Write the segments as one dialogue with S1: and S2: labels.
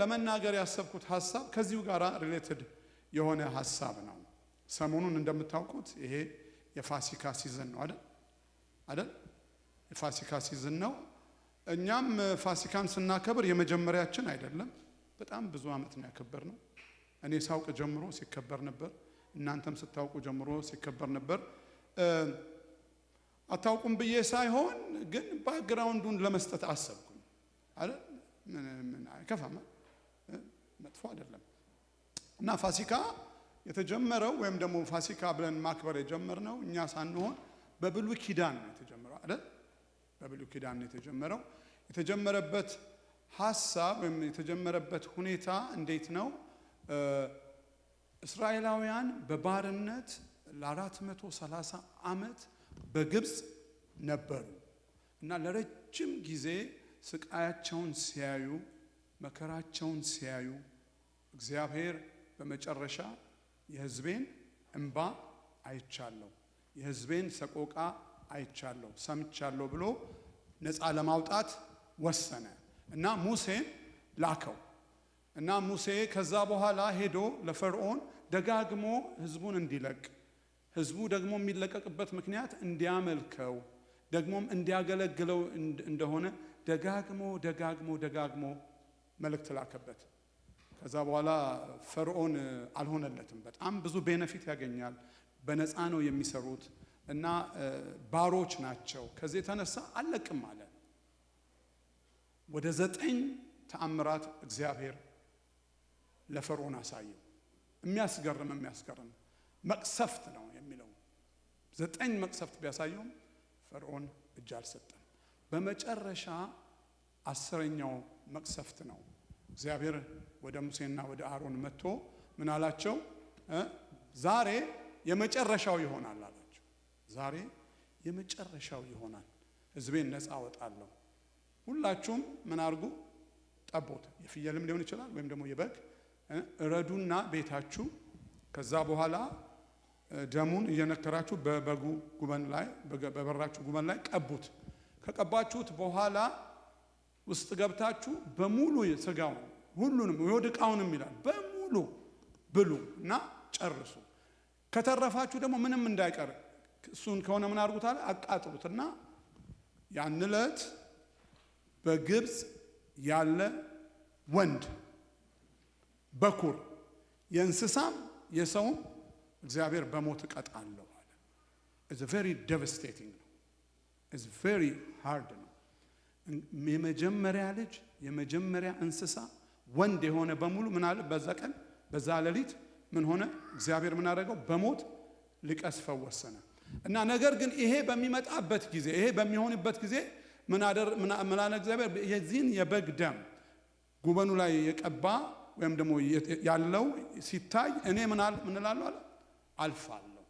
S1: ለመናገር ያሰብኩት ሐሳብ ከዚሁ ጋር ሪሌትድ የሆነ ሐሳብ ነው። ሰሞኑን እንደምታውቁት ይሄ የፋሲካ ሲዝን ነው አይደል? የፋሲካ ሲዝን ነው። እኛም ፋሲካን ስናከብር የመጀመሪያችን አይደለም። በጣም ብዙ ዓመት ነው ያከበርነው። እኔ ሳውቅ ጀምሮ ሲከበር ነበር። እናንተም ስታውቁ ጀምሮ ሲከበር ነበር። አታውቁም ብዬ ሳይሆን ግን ባክግራውንዱን ለመስጠት አሰብኩኝ አይደል? ምን አይከፋም፣ መጥፎ አይደለም። እና ፋሲካ የተጀመረው ወይም ደግሞ ፋሲካ ብለን ማክበር የጀመርነው እኛ ሳንሆን በብሉይ ኪዳን ነው የተጀመረው አይደል? በብሉይ ኪዳን ነው የተጀመረው። የተጀመረበት ሐሳብ ወይም የተጀመረበት ሁኔታ እንዴት ነው? እስራኤላውያን በባርነት ለ430 ዓመት በግብፅ ነበሩ እና ለረጅም ጊዜ ስቃያቸውን ሲያዩ መከራቸውን ሲያዩ እግዚአብሔር በመጨረሻ የሕዝቤን እንባ አይቻለሁ፣ የሕዝቤን ሰቆቃ አይቻለሁ፣ ሰምቻለሁ ብሎ ነፃ ለማውጣት ወሰነ እና ሙሴን ላከው እና ሙሴ ከዛ በኋላ ሄዶ ለፈርዖን ደጋግሞ ሕዝቡን እንዲለቅ ሕዝቡ ደግሞ የሚለቀቅበት ምክንያት እንዲያመልከው ደግሞም እንዲያገለግለው እንደሆነ ደጋግሞ መልእክት ላከበት። ከዛ በኋላ ፈርዖን አልሆነለትም። በጣም ብዙ ቤነፊት ያገኛል። በነፃ ነው የሚሰሩት እና ባሮች ናቸው። ከዚህ የተነሳ አለቅም አለ። ወደ 9 ተአምራት እግዚአብሔር ለፈርዖን አሳየው። የሚያስገርም መቅሰፍት ነው የሚለው 9 መቅሰፍት ቢያሳየውም ፈርዖን እጅ አልሰጠም። በመጨረሻ 10ኛው መቅሰፍት ነው። እግዚአብሔር ወደ ሙሴና ወደ አሮን መጥቶ ምን አላቸው? ዛሬ የመጨረሻው ይሆናል አላቸው። ዛሬ የመጨረሻው ይሆናል፣ ሕዝቤን ነፃ አወጣለሁ። ሁላችሁም ምን አርጉ? ጠቦት፣ የፍየልም ሊሆን ይችላል ወይም ደግሞ የበግ እረዱና ቤታችሁ ከዛ በኋላ ደሙን እየነከራችሁ በበጉ ጉበን ላይ በበራችሁ ጉበን ላይ ቀቡት። ከቀባችሁት በኋላ ውስጥ ገብታችሁ በሙሉ ስጋውን ሁሉንም ወድቃውንም ይላል በሙሉ ብሉ እና ጨርሱ። ከተረፋችሁ ደግሞ ምንም እንዳይቀር እሱን ከሆነ ምን አርጉታል? አቃጥሉትና ያን ዕለት በግብፅ ያለ ወንድ በኩር የእንስሳም የሰውም እግዚአብሔር በሞት እቀጣለሁ አለ። It's very devastating ነው። It's very hard ነው። የመጀመሪያ ልጅ የመጀመሪያ እንስሳ ወንድ የሆነ በሙሉ ምን አለ? በዛ ቀን በዛ ሌሊት ምን ሆነ? እግዚአብሔር ምን አደረገው? በሞት ሊቀስፈው ወሰነ። እና ነገር ግን ይሄ በሚመጣበት ጊዜ ይሄ በሚሆንበት ጊዜ ምን አለ እግዚአብሔር? የዚህን የበግ ደም ጉበኑ ላይ የቀባ ወይም ደግሞ ያለው ሲታይ እኔ ምን እላለሁ አለ? አልፋለሁ፣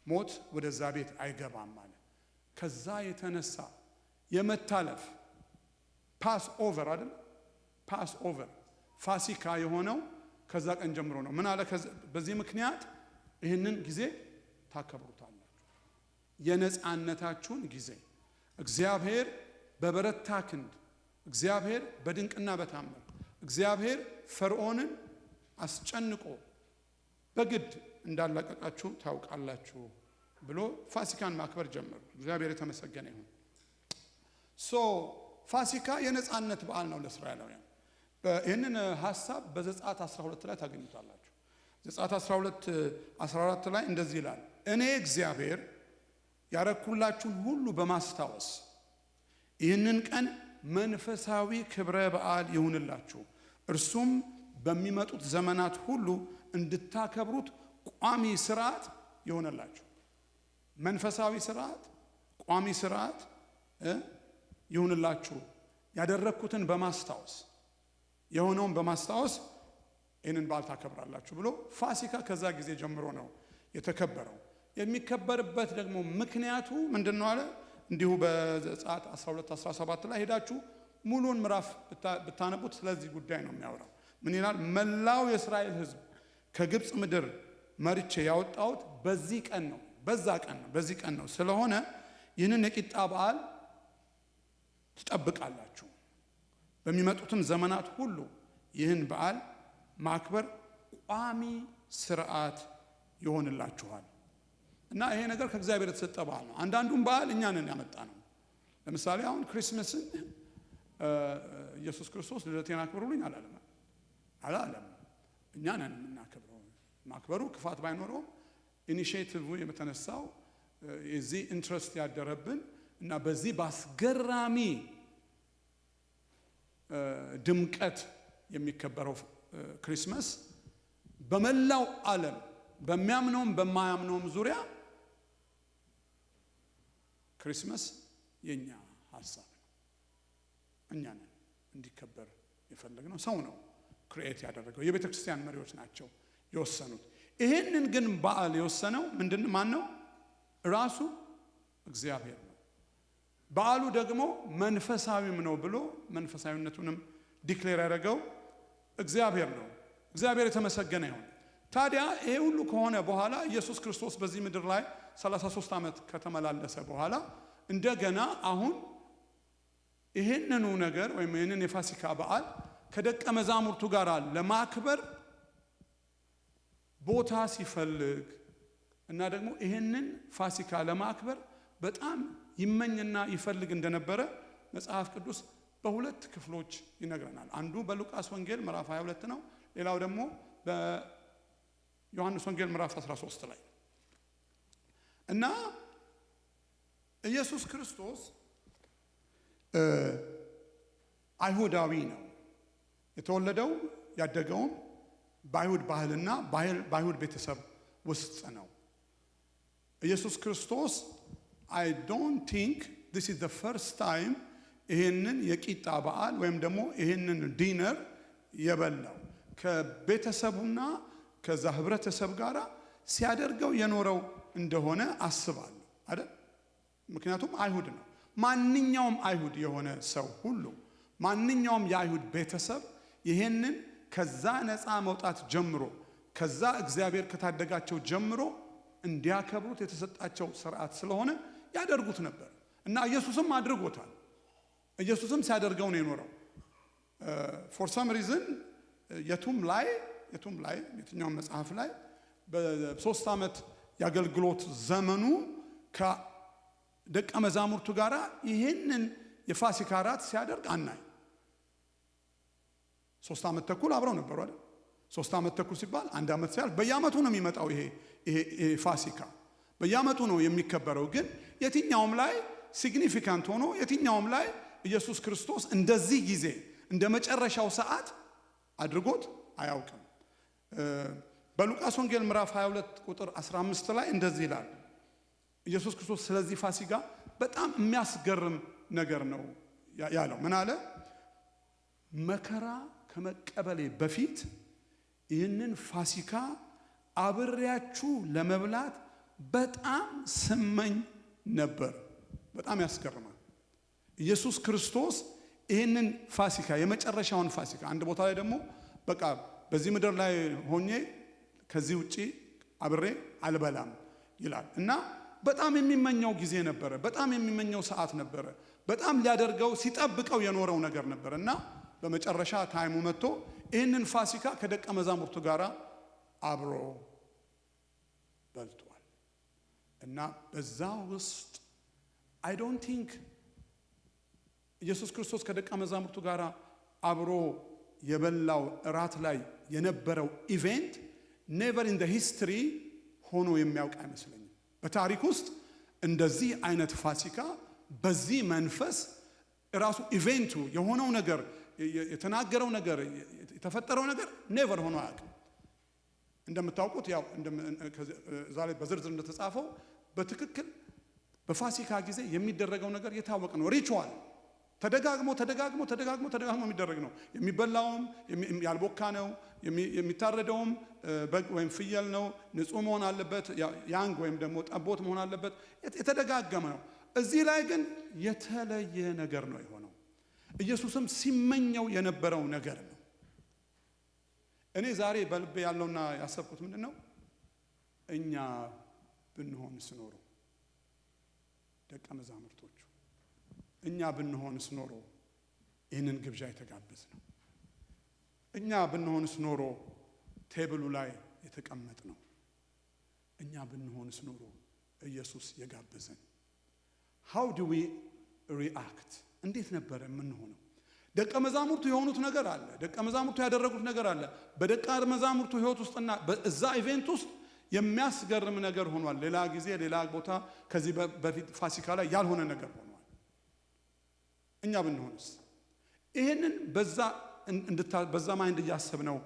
S1: ሞት ወደዛ ቤት አይገባም አለ። ከዛ የተነሳ የመታለፍ ፓስ ኦቨር አይደል? ፓስ ኦቨር ፋሲካ የሆነው ከዛ ቀን ጀምሮ ነው። ምን አለ? በዚህ ምክንያት ይህንን ጊዜ ታከብሩታላችሁ፣ የነፃነታችሁን ጊዜ። እግዚአብሔር በበረታ ክንድ፣ እግዚአብሔር በድንቅና በታምር፣ እግዚአብሔር ፈርዖንን አስጨንቆ በግድ እንዳላቀቃችሁ ታውቃላችሁ ብሎ ፋሲካን ማክበር ጀመሩ። እግዚአብሔር የተመሰገነ ይሁን። ፋሲካ የነፃነት በዓል ነው ለእስራኤላውያን። ይህንን ሐሳብ በዘጸአት 12 ላይ ታገኙታላችሁ። ዘጸአት 12:14 ላይ እንደዚህ ይላል፣ እኔ እግዚአብሔር ያረኩላችሁን ሁሉ በማስታወስ ይህንን ቀን መንፈሳዊ ክብረ በዓል ይሁንላችሁ፣ እርሱም በሚመጡት ዘመናት ሁሉ እንድታከብሩት ቋሚ ስርዓት ይሆንላችሁ። መንፈሳዊ ስርዓት፣ ቋሚ ስርዓት ይሁንላችሁ፣ ያደረኩትን በማስታወስ የሆነውን በማስታወስ ይህንን በዓል ታከብራላችሁ ብሎ ፋሲካ ከዛ ጊዜ ጀምሮ ነው የተከበረው። የሚከበርበት ደግሞ ምክንያቱ ምንድነው አለ? እንዲሁ በዘጸአት 12:17 ላይ ሄዳችሁ ሙሉን ምዕራፍ ብታነቡት ስለዚህ ጉዳይ ነው የሚያወራው። ምን ይላል? መላው የእስራኤል ሕዝብ ከግብፅ ምድር መርቼ ያወጣሁት በዚህ ቀን ነው፣ በዚህ ቀን ነው። ስለሆነ ይህንን የቂጣ በዓል ትጠብቃላችሁ፣ በሚመጡትም ዘመናት ሁሉ ይህን በዓል ማክበር ቋሚ ስርዓት ይሆንላችኋል። እና ይሄ ነገር ከእግዚአብሔር የተሰጠ በዓል ነው። አንዳንዱን በዓል እኛ ነን ያመጣነው። ለምሳሌ አሁን ክሪስመስን ኢየሱስ ክርስቶስ ልደቴን አክብሩልኝ አላለም። እኛ ነን የምናከብረው። ማክበሩ ክፋት ባይኖረው ኢኒሺዬቲቭ የተነሳው የዚህ ኢንትረስት ያደረብን እና በዚህ በአስገራሚ ድምቀት የሚከበረው ክሪስመስ በመላው ዓለም በሚያምነውም በማያምነውም ዙሪያ ክሪስመስ የኛ ሐሳብ ነው። እኛ ነን እንዲከበር የፈለግነው። ሰው ነው ክሪኤት ያደረገው። የቤተ ክርስቲያን መሪዎች ናቸው የወሰኑት። ይሄንን ግን በዓል የወሰነው ማን ነው? ራሱ እግዚአብሔር ነው። በዓሉ ደግሞ መንፈሳዊም ነው ብሎ መንፈሳዊነቱንም ዲክሌር ያደረገው እግዚአብሔር ነው። እግዚአብሔር የተመሰገነ ይሁን። ታዲያ ይሄ ሁሉ ከሆነ በኋላ ኢየሱስ ክርስቶስ በዚህ ምድር ላይ 33 ዓመት ከተመላለሰ በኋላ እንደገና አሁን ይሄንኑ ነገር ወይም ይሄንን የፋሲካ በዓል ከደቀ መዛሙርቱ ጋር ለማክበር ቦታ ሲፈልግ እና ደግሞ ይሄንን ፋሲካ ለማክበር በጣም ይመኝና ይፈልግ እንደነበረ መጽሐፍ ቅዱስ በሁለት ክፍሎች ይነግረናል። አንዱ በሉቃስ ወንጌል ምዕራፍ 22 ነው። ሌላው ደግሞ በዮሐንስ ወንጌል ምዕራፍ 13 ላይ እና ኢየሱስ ክርስቶስ አይሁዳዊ ነው። የተወለደው ያደገውም በአይሁድ ባህልና በአይሁድ ቤተሰብ ውስጥ ነው። ኢየሱስ ክርስቶስ I don't think this is the first time ይሄንን የቂጣ በዓል ወይም ደግሞ ይሄንን ዲነር የበላው ከቤተሰቡና ከዛ ህብረተሰብ ጋር ሲያደርገው የኖረው እንደሆነ አስባለሁ አይደል? ምክንያቱም አይሁድ ነው። ማንኛውም አይሁድ የሆነ ሰው ሁሉ ማንኛውም የአይሁድ ቤተሰብ ይሄንን ከዛ ነፃ መውጣት ጀምሮ ከዛ እግዚአብሔር ከታደጋቸው ጀምሮ እንዲያከብሩት የተሰጣቸው ስርዓት ስለሆነ ያደርጉት ነበር እና ኢየሱስም አድርጎታል። ኢየሱስም ሲያደርገው ነው የኖረው። for some reason የቱም ላይ የትኛውም መጽሐፍ ላይ በ3 ዓመት ያገልግሎት ዘመኑ ከደቀ መዛሙርቱ ጋር ይሄንን የፋሲካ ራት ሲያደርግ አናይ። 3 ዓመት ተኩል አብረው ነበሩ አይደል? 3 ዓመት ተኩል ሲባል 1 ዓመት ሲያልፍ በየዓመቱ ነው የሚመጣው ይሄ ፋሲካ በየዓመቱ ነው የሚከበረው። ግን የትኛውም ላይ ሲግኒፊካንት ሆኖ የትኛውም ላይ ኢየሱስ ክርስቶስ እንደዚህ ጊዜ እንደ መጨረሻው ሰዓት አድርጎት አያውቅም። በሉቃስ ወንጌል ምዕራፍ 22 ቁጥር 15 ላይ እንደዚህ ይላል። ኢየሱስ ክርስቶስ ስለዚህ ፋሲካ በጣም የሚያስገርም ነገር ነው ያለው። ምን አለ? መከራ ከመቀበሌ በፊት ይህንን ፋሲካ አብሬያችሁ ለመብላት በጣም ስመኝ ነበር። በጣም ያስገርማል። ኢየሱስ ክርስቶስ ይህንን ፋሲካ የመጨረሻውን ፋሲካ አንድ ቦታ ላይ ደግሞ በቃ በዚህ ምድር ላይ ሆኜ ከዚህ ውጪ አብሬ አልበላም ይላል እና በጣም የሚመኘው ጊዜ ነበረ። በጣም የሚመኘው ሰዓት ነበረ። በጣም ሊያደርገው ሲጠብቀው የኖረው ነገር ነበር እና በመጨረሻ ታይሙ መጥቶ ይህንን ፋሲካ ከደቀ መዛሙርቱ ጋር አብሮ በልቷል እና በዛ ውስጥ I don't think ኢየሱስ ክርስቶስ ከደቀ መዛሙርቱ ጋር አብሮ የበላው እራት ላይ የነበረው ኢቨንት never in the history ሆኖ የሚያውቅ አይመስለኝም። በታሪክ ውስጥ እንደዚህ አይነት ፋሲካ በዚህ መንፈስ ራሱ ኢቨንቱ የሆነው ነገር የተናገረው ነገር የተፈጠረው ነገር never ሆኖ አያውቅም። እንደምታውቁት ያው ዛሬ በዝርዝር እንደተጻፈው በትክክል በፋሲካ ጊዜ የሚደረገው ነገር የታወቀ ነው። ሪቹዋል ተደጋግሞ የሚደረግ ነው። የሚበላውም ያልቦካ ነው። የሚታረደውም በግ ወይም ፍየል ነው። ንጹህ መሆን አለበት። ያንግ ወይም ደግሞ ጠቦት መሆን አለበት። የተደጋገመ ነው። እዚህ ላይ ግን የተለየ ነገር ነው የሆነው። ኢየሱስም ሲመኘው የነበረው ነገር ነው። እኔ ዛሬ በልቤ ያለውና ያሰብኩት ምንድነው? እኛ ብንሆንስ ኖሮ ደቀ መዛሙርቶቹ እኛ ብንሆንስ ኖሮ ይህንን ግብዣ የተጋበዝ ነው። እኛ ብንሆንስ ኖሮ ቴብሉ ላይ የተቀመጥ ነው? እኛ ብንሆንስ ኖሮ ኢየሱስ የጋበዘን how do we react? እንዴት ነበር የምንሆነው? ደቀ መዛሙርቱ የሆኑት ነገር አለ። ደቀ መዛሙርቱ ያደረጉት ነገር አለ። በደቀ መዛሙርቱ ህይወት ውስጥና በዛ ኢቨንት ውስጥ የሚያስገርም ነገር ሆኗል። ሌላ ጊዜ ሌላ ቦታ ከዚህ በፊት ፋሲካ ላይ ያልሆነ ነገር ሆኗል። እኛ ብንሆንስ? ይሄንን በዛ ማይንድ እያሰብነው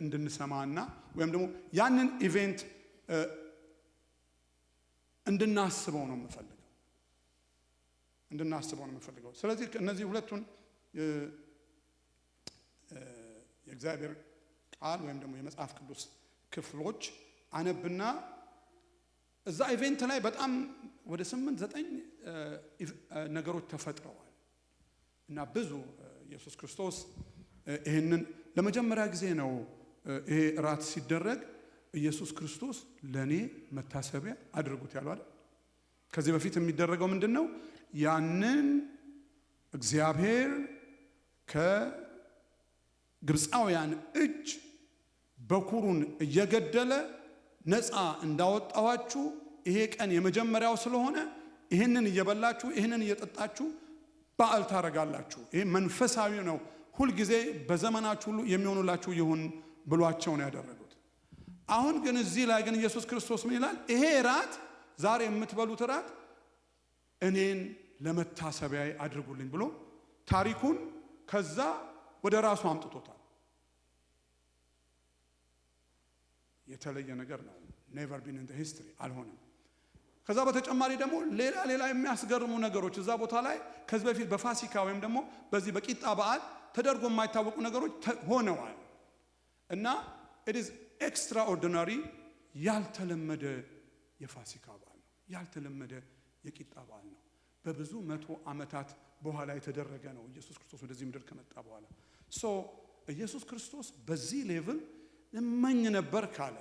S1: እንድንሰማና ወይም ደግሞ ያንን ኢቨንት እንድናስበው ነው የምፈልገው። ስለዚህ እነዚህ ሁለቱን የእግዚአብሔር ቃል ወይም ደግሞ የመጽሐፍ ቅዱስ ክፍሎች አነብና እዛ ኢቨንት ላይ በጣም ወደ 8-9 ነገሮች ተፈጥረዋል እና ብዙ ኢየሱስ ክርስቶስ ይሄንን ለመጀመሪያ ጊዜ ነው ይሄ ራት ሲደረግ ኢየሱስ ክርስቶስ ለኔ መታሰቢያ አድርጉት ያለው አይደል? ከዚህ በፊት የሚደረገው ምንድነው? ያንን እግዚአብሔር ከግብፃውያን እጅ በኩሩን እየገደለ ነፃ እንዳወጣዋችሁ ይሄ ቀን የመጀመሪያው ስለሆነ ይሄንን እየበላችሁ ይሄንን እየጠጣችሁ በዓል ታረጋላችሁ። ይሄ መንፈሳዊ ነው፣ ሁል ጊዜ በዘመናችሁ ሁሉ የሚሆኑላችሁ ይሁን ብሏቸው ነው ያደረጉት። አሁን ግን እዚህ ላይ ግን ኢየሱስ ክርስቶስ ምን ይላል? ይሄ ራት ዛሬ የምትበሉት ራት እኔን ለመታሰቢያ አድርጉልኝ ብሎ ታሪኩን ከዛ ወደ ራሱ አምጥቶታል። የተለየ ነገር ነው። never been in the history አልሆነም። ከዛ በተጨማሪ ደግሞ ሌላ የሚያስገርሙ ነገሮች እዛ ቦታ ላይ ከዚህ በፊት በፋሲካ ወይም ደግሞ በዚህ በቂጣ በዓል ተደርጎ የማይታወቁ ነገሮች ሆነዋል እና it is extraordinary ያልተለመደ የፋሲካ በዓል ነው። ያልተለመደ የቂጣ በዓል ነው። በብዙ 100 ዓመታት በኋላ የተደረገ ነው። ኢየሱስ ክርስቶስ ወደዚህ ምድር ከመጣ በኋላ ኢየሱስ ክርስቶስ በዚህ ሌቭል እመኝ ነበር ካለ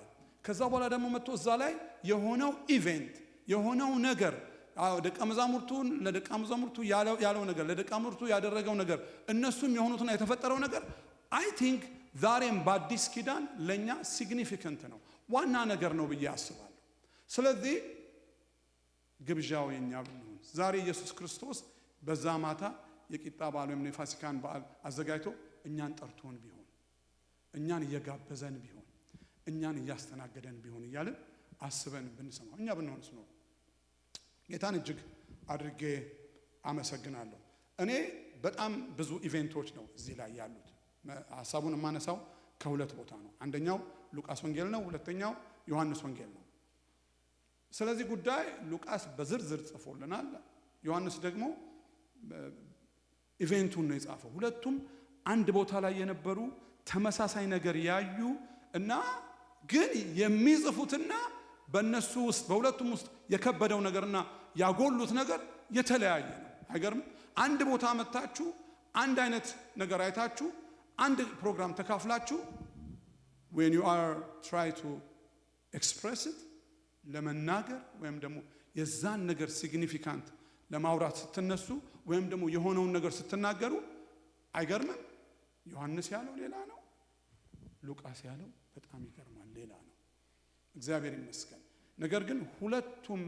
S1: ከዛ በኋላ ደግሞ መጥቶ እዛ ላይ የሆነው ኢቨንት የሆነው ነገር ለደቀ መዛሙርቱ ያለው ነገር ለደቀ መዛሙርቱ ያደረገው ነገር እነሱም የሆኑትና የተፈጠረው ነገር አይ ቲንክ ዛሬም በአዲስ ኪዳን ለኛ ሲግኒፊካንት ነው፣ ዋና ነገር ነው ብዬ አስባለሁ። ስለዚህ ግብዣው የኛ ብንሆን ዛሬ ኢየሱስ ክርስቶስ በዛ ማታ የቂጣ በዓል ወይም የፋሲካን በዓል አዘጋጅቶ እኛን ጠርቶን ቢሆን እኛን እየጋበዘን ቢሆን እኛን እያስተናገደን ቢሆን እያልን አስበን ብንሰማው እኛ ብንሆንስ ነው። ጌታን እጅግ አድርጌ አመሰግናለሁ። እኔ በጣም ብዙ ኢቨንቶች ነው እዚህ ላይ ያሉት። ሐሳቡን የማነሳው ከሁለት ቦታ ነው። አንደኛው ሉቃስ ወንጌል ነው፣ ሁለተኛው ዮሐንስ ወንጌል ነው። ስለዚህ ጉዳይ ሉቃስ በዝርዝር ጽፎልናል፣ ዮሐንስ ደግሞ ኢቨንቱን ነው የጻፈው። ሁለቱም አንድ ቦታ ላይ የነበሩ ተመሳሳይ ነገር ያዩ እና ግን የሚጽፉትና በእነሱ ውስጥ በሁለቱም ውስጥ የከበደው ነገርና ያጎሉት ነገር የተለያየ ነው። አይገርም? አንድ ቦታ መጣችሁ አንድ አይነት ነገር አይታችሁ አንድ ፕሮግራም ተካፍላችሁ when you are try to express it ለመናገር ወይም ደግሞ የዛን ነገር ሲግኒፊካንት ለማውራት ስትነሱ ወይም ደግሞ የሆነውን ነገር ስትናገሩ አይገርምም? ዮሐንስ ያለው ሌላ ነው፣ ሉቃስ ያለው በጣም ይገርማል ሌላ ነው። እግዚአብሔር ይመስገን። ነገር ግን ሁለቱም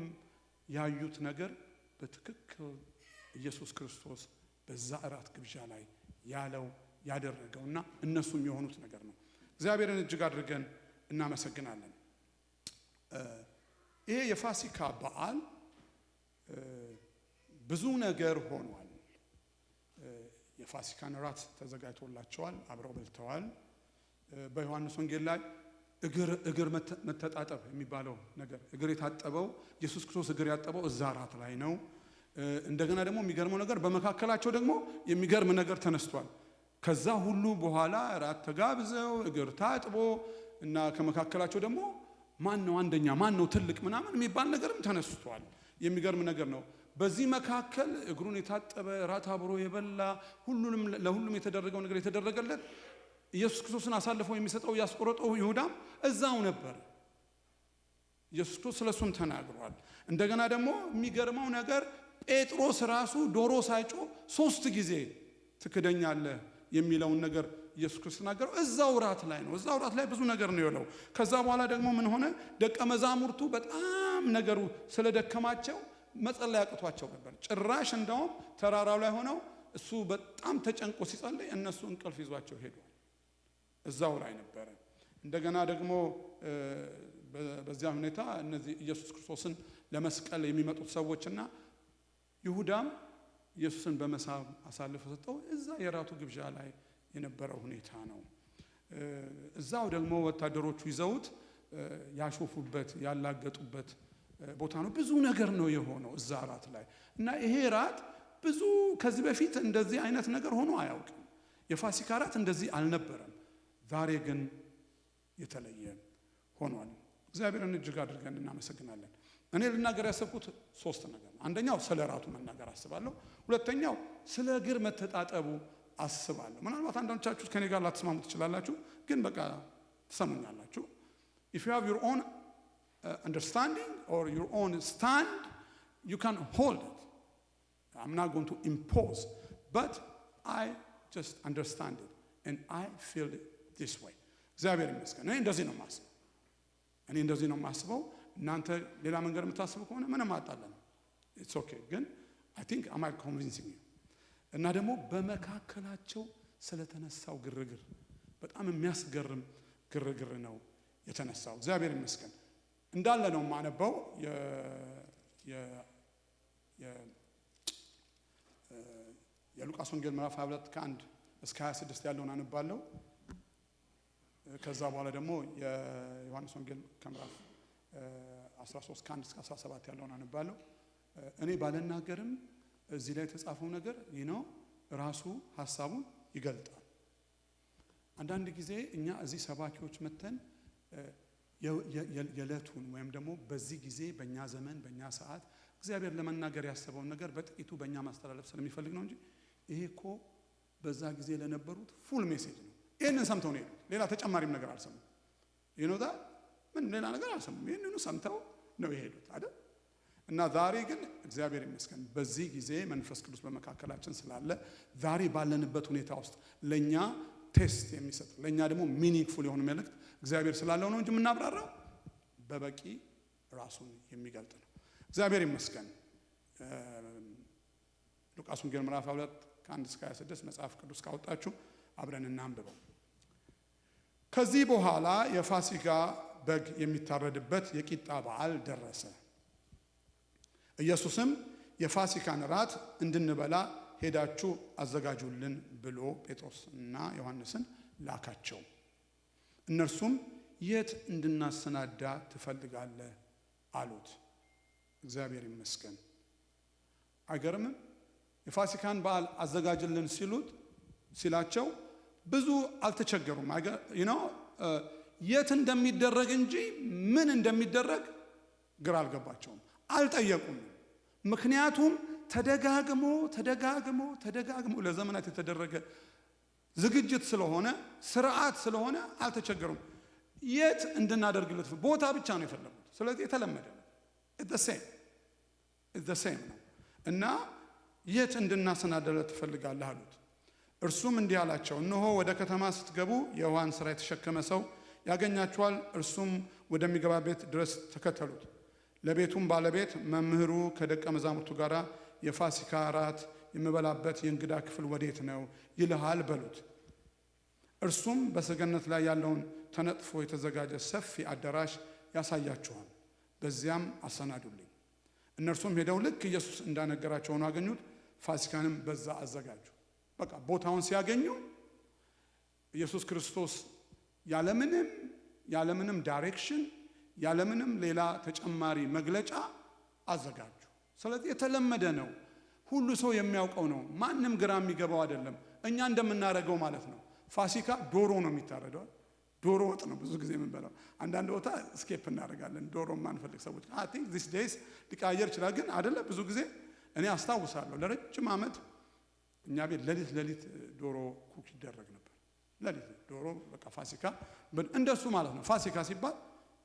S1: ያዩት ነገር በትክክል ኢየሱስ ክርስቶስ በዛ እራት ግብዣ ላይ ያለው ያደረገውና እነሱም የሆኑት ነገር ነው። እግዚአብሔርን እጅግ አድርገን እናመሰግናለን። ይሄ የፋሲካ በዓል ብዙ ነገር ሆኗል። የፋሲካን ራት ተዘጋጅቶላቸዋል፣ አብረው በልተዋል። በዮሐንስ ወንጌል ላይ እግር መተጣጠብ የሚባለው ነገር እግር የታጠበው ኢየሱስ ክርስቶስ እግር ያጠበው እዛ ራት ላይ ነው። እንደገና ደግሞ የሚገርመው ነገር በመካከላቸው ደግሞ የሚገርም ነገር ተነስቷል። ከዛ ሁሉ በኋላ ራት ተጋብዘው እግር ታጥቦ እና ከመካከላቸው ደግሞ ማን ነው አንደኛ ማን ነው ትልቅ ምናምን የሚባል ነገርም ተነስቷል። የሚገርም ነገር ነው። በዚህ መካከል እግሩን የታጠበ ራት አብሮ የበላ ለሁሉም የተደረገው ነገር የተደረገለት ኢየሱስ ክርስቶስን አሳልፎ የሚሰጠው ያስቆረጠው ይሁዳም እዛው ነበር። ኢየሱስ ክርስቶስ ስለሱም ተናግሯል። እንደገና ደግሞ የሚገርመው ነገር ጴጥሮስ ራሱ ዶሮ ሳይጮህ 3 ጊዜ ትክደኛለህ የሚለውን ነገር ኢየሱስ ክርስቶስ ተናገረው እዛው ራት ላይ ነው። እዛው ራት ላይ ብዙ ነገር ነው የለው። ከዛ በኋላ ደግሞ ምን ሆነ? ደቀ መዛሙርቱ በጣም ነገሩ ስለደከማቸው መጸለይ ያቅቷቸው ነበር። ጭራሽ እንደውም ተራራው ላይ ሆነው እሱ በጣም ተጨንቆ ሲጸልይ እነሱ እንቅልፍ ይዟቸው ሄዱ። እዛው ላይ ነበረ። እንደገና ደግሞ በዚያ ሁኔታ እነዚህ ኢየሱስ ክርስቶስን ለመስቀል የሚመጡት ሰዎችና ይሁዳም ኢየሱስን በመሳብ አሳልፎ ሰጠው። እዛ የራቱ ግብዣ ላይ የነበረው ሁኔታ ነው። እዛው ደግሞ ወታደሮቹ ይዘውት ያሾፉበት ያላገጡበት ቦታ ነው። ብዙ ነገር ነው የሆነው እዛ ራት ላይ እና ይሄ ራት ብዙ ከዚህ በፊት እንደዚህ አይነት ነገር ሆኖ አያውቅም። የፋሲካ ራት እንደዚህ አልነበረም። ዛሬ ግን የተለየ ሆኗል። እግዚአብሔርን እጅግ አድርገን እናመሰግናለን። እኔ ልናገር ያሰብኩት 3 ነገር ነው። አንደኛው ስለ ራቱ መናገር አስባለሁ። ሁለተኛው ስለ እግር መተጣጠቡ አስባለሁ። ምናልባት አንዳንዶቻችሁ ከኔ ጋር ላትስማሙ ትችላላችሁ፣ ግን በቃ ትሰሙኛላችሁ። if you have your own understanding or your own stand, you can hold it. I'm not going to impose, but I just understand it and I feel it this way. እግዚአብሔር ይመስገን። እኔ እንደዚህ ነው የማስበው። እናንተ ሌላ መንገድ የምታስቡ ከሆነ ምንም አጣለን። it's okay። ግን I think am I convincing you? እና ደግሞ በመካከላቸው ስለተነሳው ግርግር በጣም የሚያስገርም ግርግር ነው የተነሳው። እግዚአብሔር ይመስገን። እንዳለ ነው የማነበው የሉቃስ ወንጌል ምዕራፍ 22 ከ1 እስከ 26 ያለውን አነባለሁ። ከዛ በኋላ ደግሞ የዮሐንስ ወንጌል ከምዕራፍ 13 ከ1 እስከ 17 ያለውን አነባለሁ። እኔ ባልናገርም እዚህ ላይ የተጻፈው ነገር ነው ራሱ ሐሳቡን ይገልጣል። አንዳንድ ጊዜ እኛ እዚህ ሰባኪዎች መተን የዕለቱን ወይም ደግሞ በዚህ ጊዜ በእኛ ዘመን በእኛ ሰዓት እግዚአብሔር ለመናገር ያሰበውን ነገር በጥቂቱ በእኛ ማስተላለፍ ስለሚፈልግ ነው እንጂ ይሄ እኮ በዛ ጊዜ ለነበሩት ፉል ሜሴጅ ነው። ይህንን ሰምተው ነው የሄዱት። ሌላ ተጨማሪም ነገር አልሰሙም። ይኖታ ምን ሌላ ነገር አልሰሙም። ይህንኑ ሰምተው ነው የሄዱት አይደል? እና ዛሬ ግን እግዚአብሔር ይመስገን በዚህ ጊዜ መንፈስ ቅዱስ በመካከላችን ስላለ ዛሬ ባለንበት ሁኔታ ውስጥ ለኛ ቴስት የሚሰጥ ለኛ ደግሞ ሚኒንግፉል የሆነ መልእክት እግዚአብሔር ስላለው ነው እንጂ የምናብራራው በበቂ ራሱን የሚገልጥ ነው። እግዚአብሔር ይመስገን። ሉቃስ ወንጌል ምዕራፍ 2 ከ1 እስከ 26 መጽሐፍ ቅዱስ ካወጣችሁ አብረን እናንብበው። ከዚህ በኋላ የፋሲካ በግ የሚታረድበት የቂጣ በዓል ደረሰ። ኢየሱስም የፋሲካን ራት እንድንበላ ሄዳችሁ አዘጋጁልን ብሎ ጴጥሮስና ዮሐንስን ላካቸው። እነርሱም የት እንድናሰናዳ ትፈልጋለህ አሉት። እግዚአብሔር ይመስገን። አይገርምም? የፋሲካን በዓል አዘጋጅልን ሲላቸው ብዙ አልተቸገሩም። የት እንደሚደረግ እንጂ ምን እንደሚደረግ ግራ አልገባቸውም፣ አልጠየቁም። ምክንያቱም ተደጋግሞ ለዘመናት የተደረገ ዝግጅት ስለሆነ ስርዓት ስለሆነ አልተቸገሩም። የት እንድናደርግለት ቦታ ብቻ ነው የፈለጉት። ስለዚህ የተለመደ ነው። it's the same ነው እና የት እንድናሰናዳለት ትፈልጋለህ አሉት። እርሱም እንዲህ አላቸው፣ እነሆ ወደ ከተማ ስትገቡ የውሃን ሥራ የተሸከመ ሰው ያገኛችኋል። እርሱም ወደሚገባ ቤት ድረስ ተከተሉት። ለቤቱም ባለቤት መምህሩ ከደቀ መዛሙርቱ ጋር የፋሲካ ራት የምበላበት የእንግዳ ክፍል ወዴት ነው ይልሃል በሉት። እርሱም በሰገነት ላይ ያለውን ተነጥፎ የተዘጋጀ ሰፊ አዳራሽ ያሳያችኋል፣ በዚያም አሰናዱልኝ። እነርሱም ሄደው ልክ ኢየሱስ እንዳነገራቸው ሆነው አገኙት። ፋሲካንም በዛ አዘጋጁ። በቃ ቦታውን ሲያገኙ ኢየሱስ ክርስቶስ ያለምንም ዳይሬክሽን ያለምንም ሌላ ተጨማሪ መግለጫ አዘጋጁ። ስለዚህ የተለመደ ነው፣ ሁሉ ሰው የሚያውቀው ነው፣ ማንም ግራ የሚገባው አይደለም። እኛ እንደምናደርገው ማለት ነው። ፋሲካ ዶሮ ነው የሚታረደው። ዶሮ ወጥ ነው ብዙ ጊዜ የምንበላው። አንዳንድ ቦታ ስኬፕ እናደርጋለን፣ ዶሮ ማንፈልግ ሰዎች። I think these days ሊቀያየር ይችላል፣ ግን አይደለ። ብዙ ጊዜ እኔ አስታውሳለሁ ለረጅም ዓመት እኛ ቤት ሌሊት ዶሮ ኩክ ይደረግ ነበር። ሌሊት ዶሮ በቃ ፋሲካ እንደሱ ማለት ነው። ፋሲካ ሲባል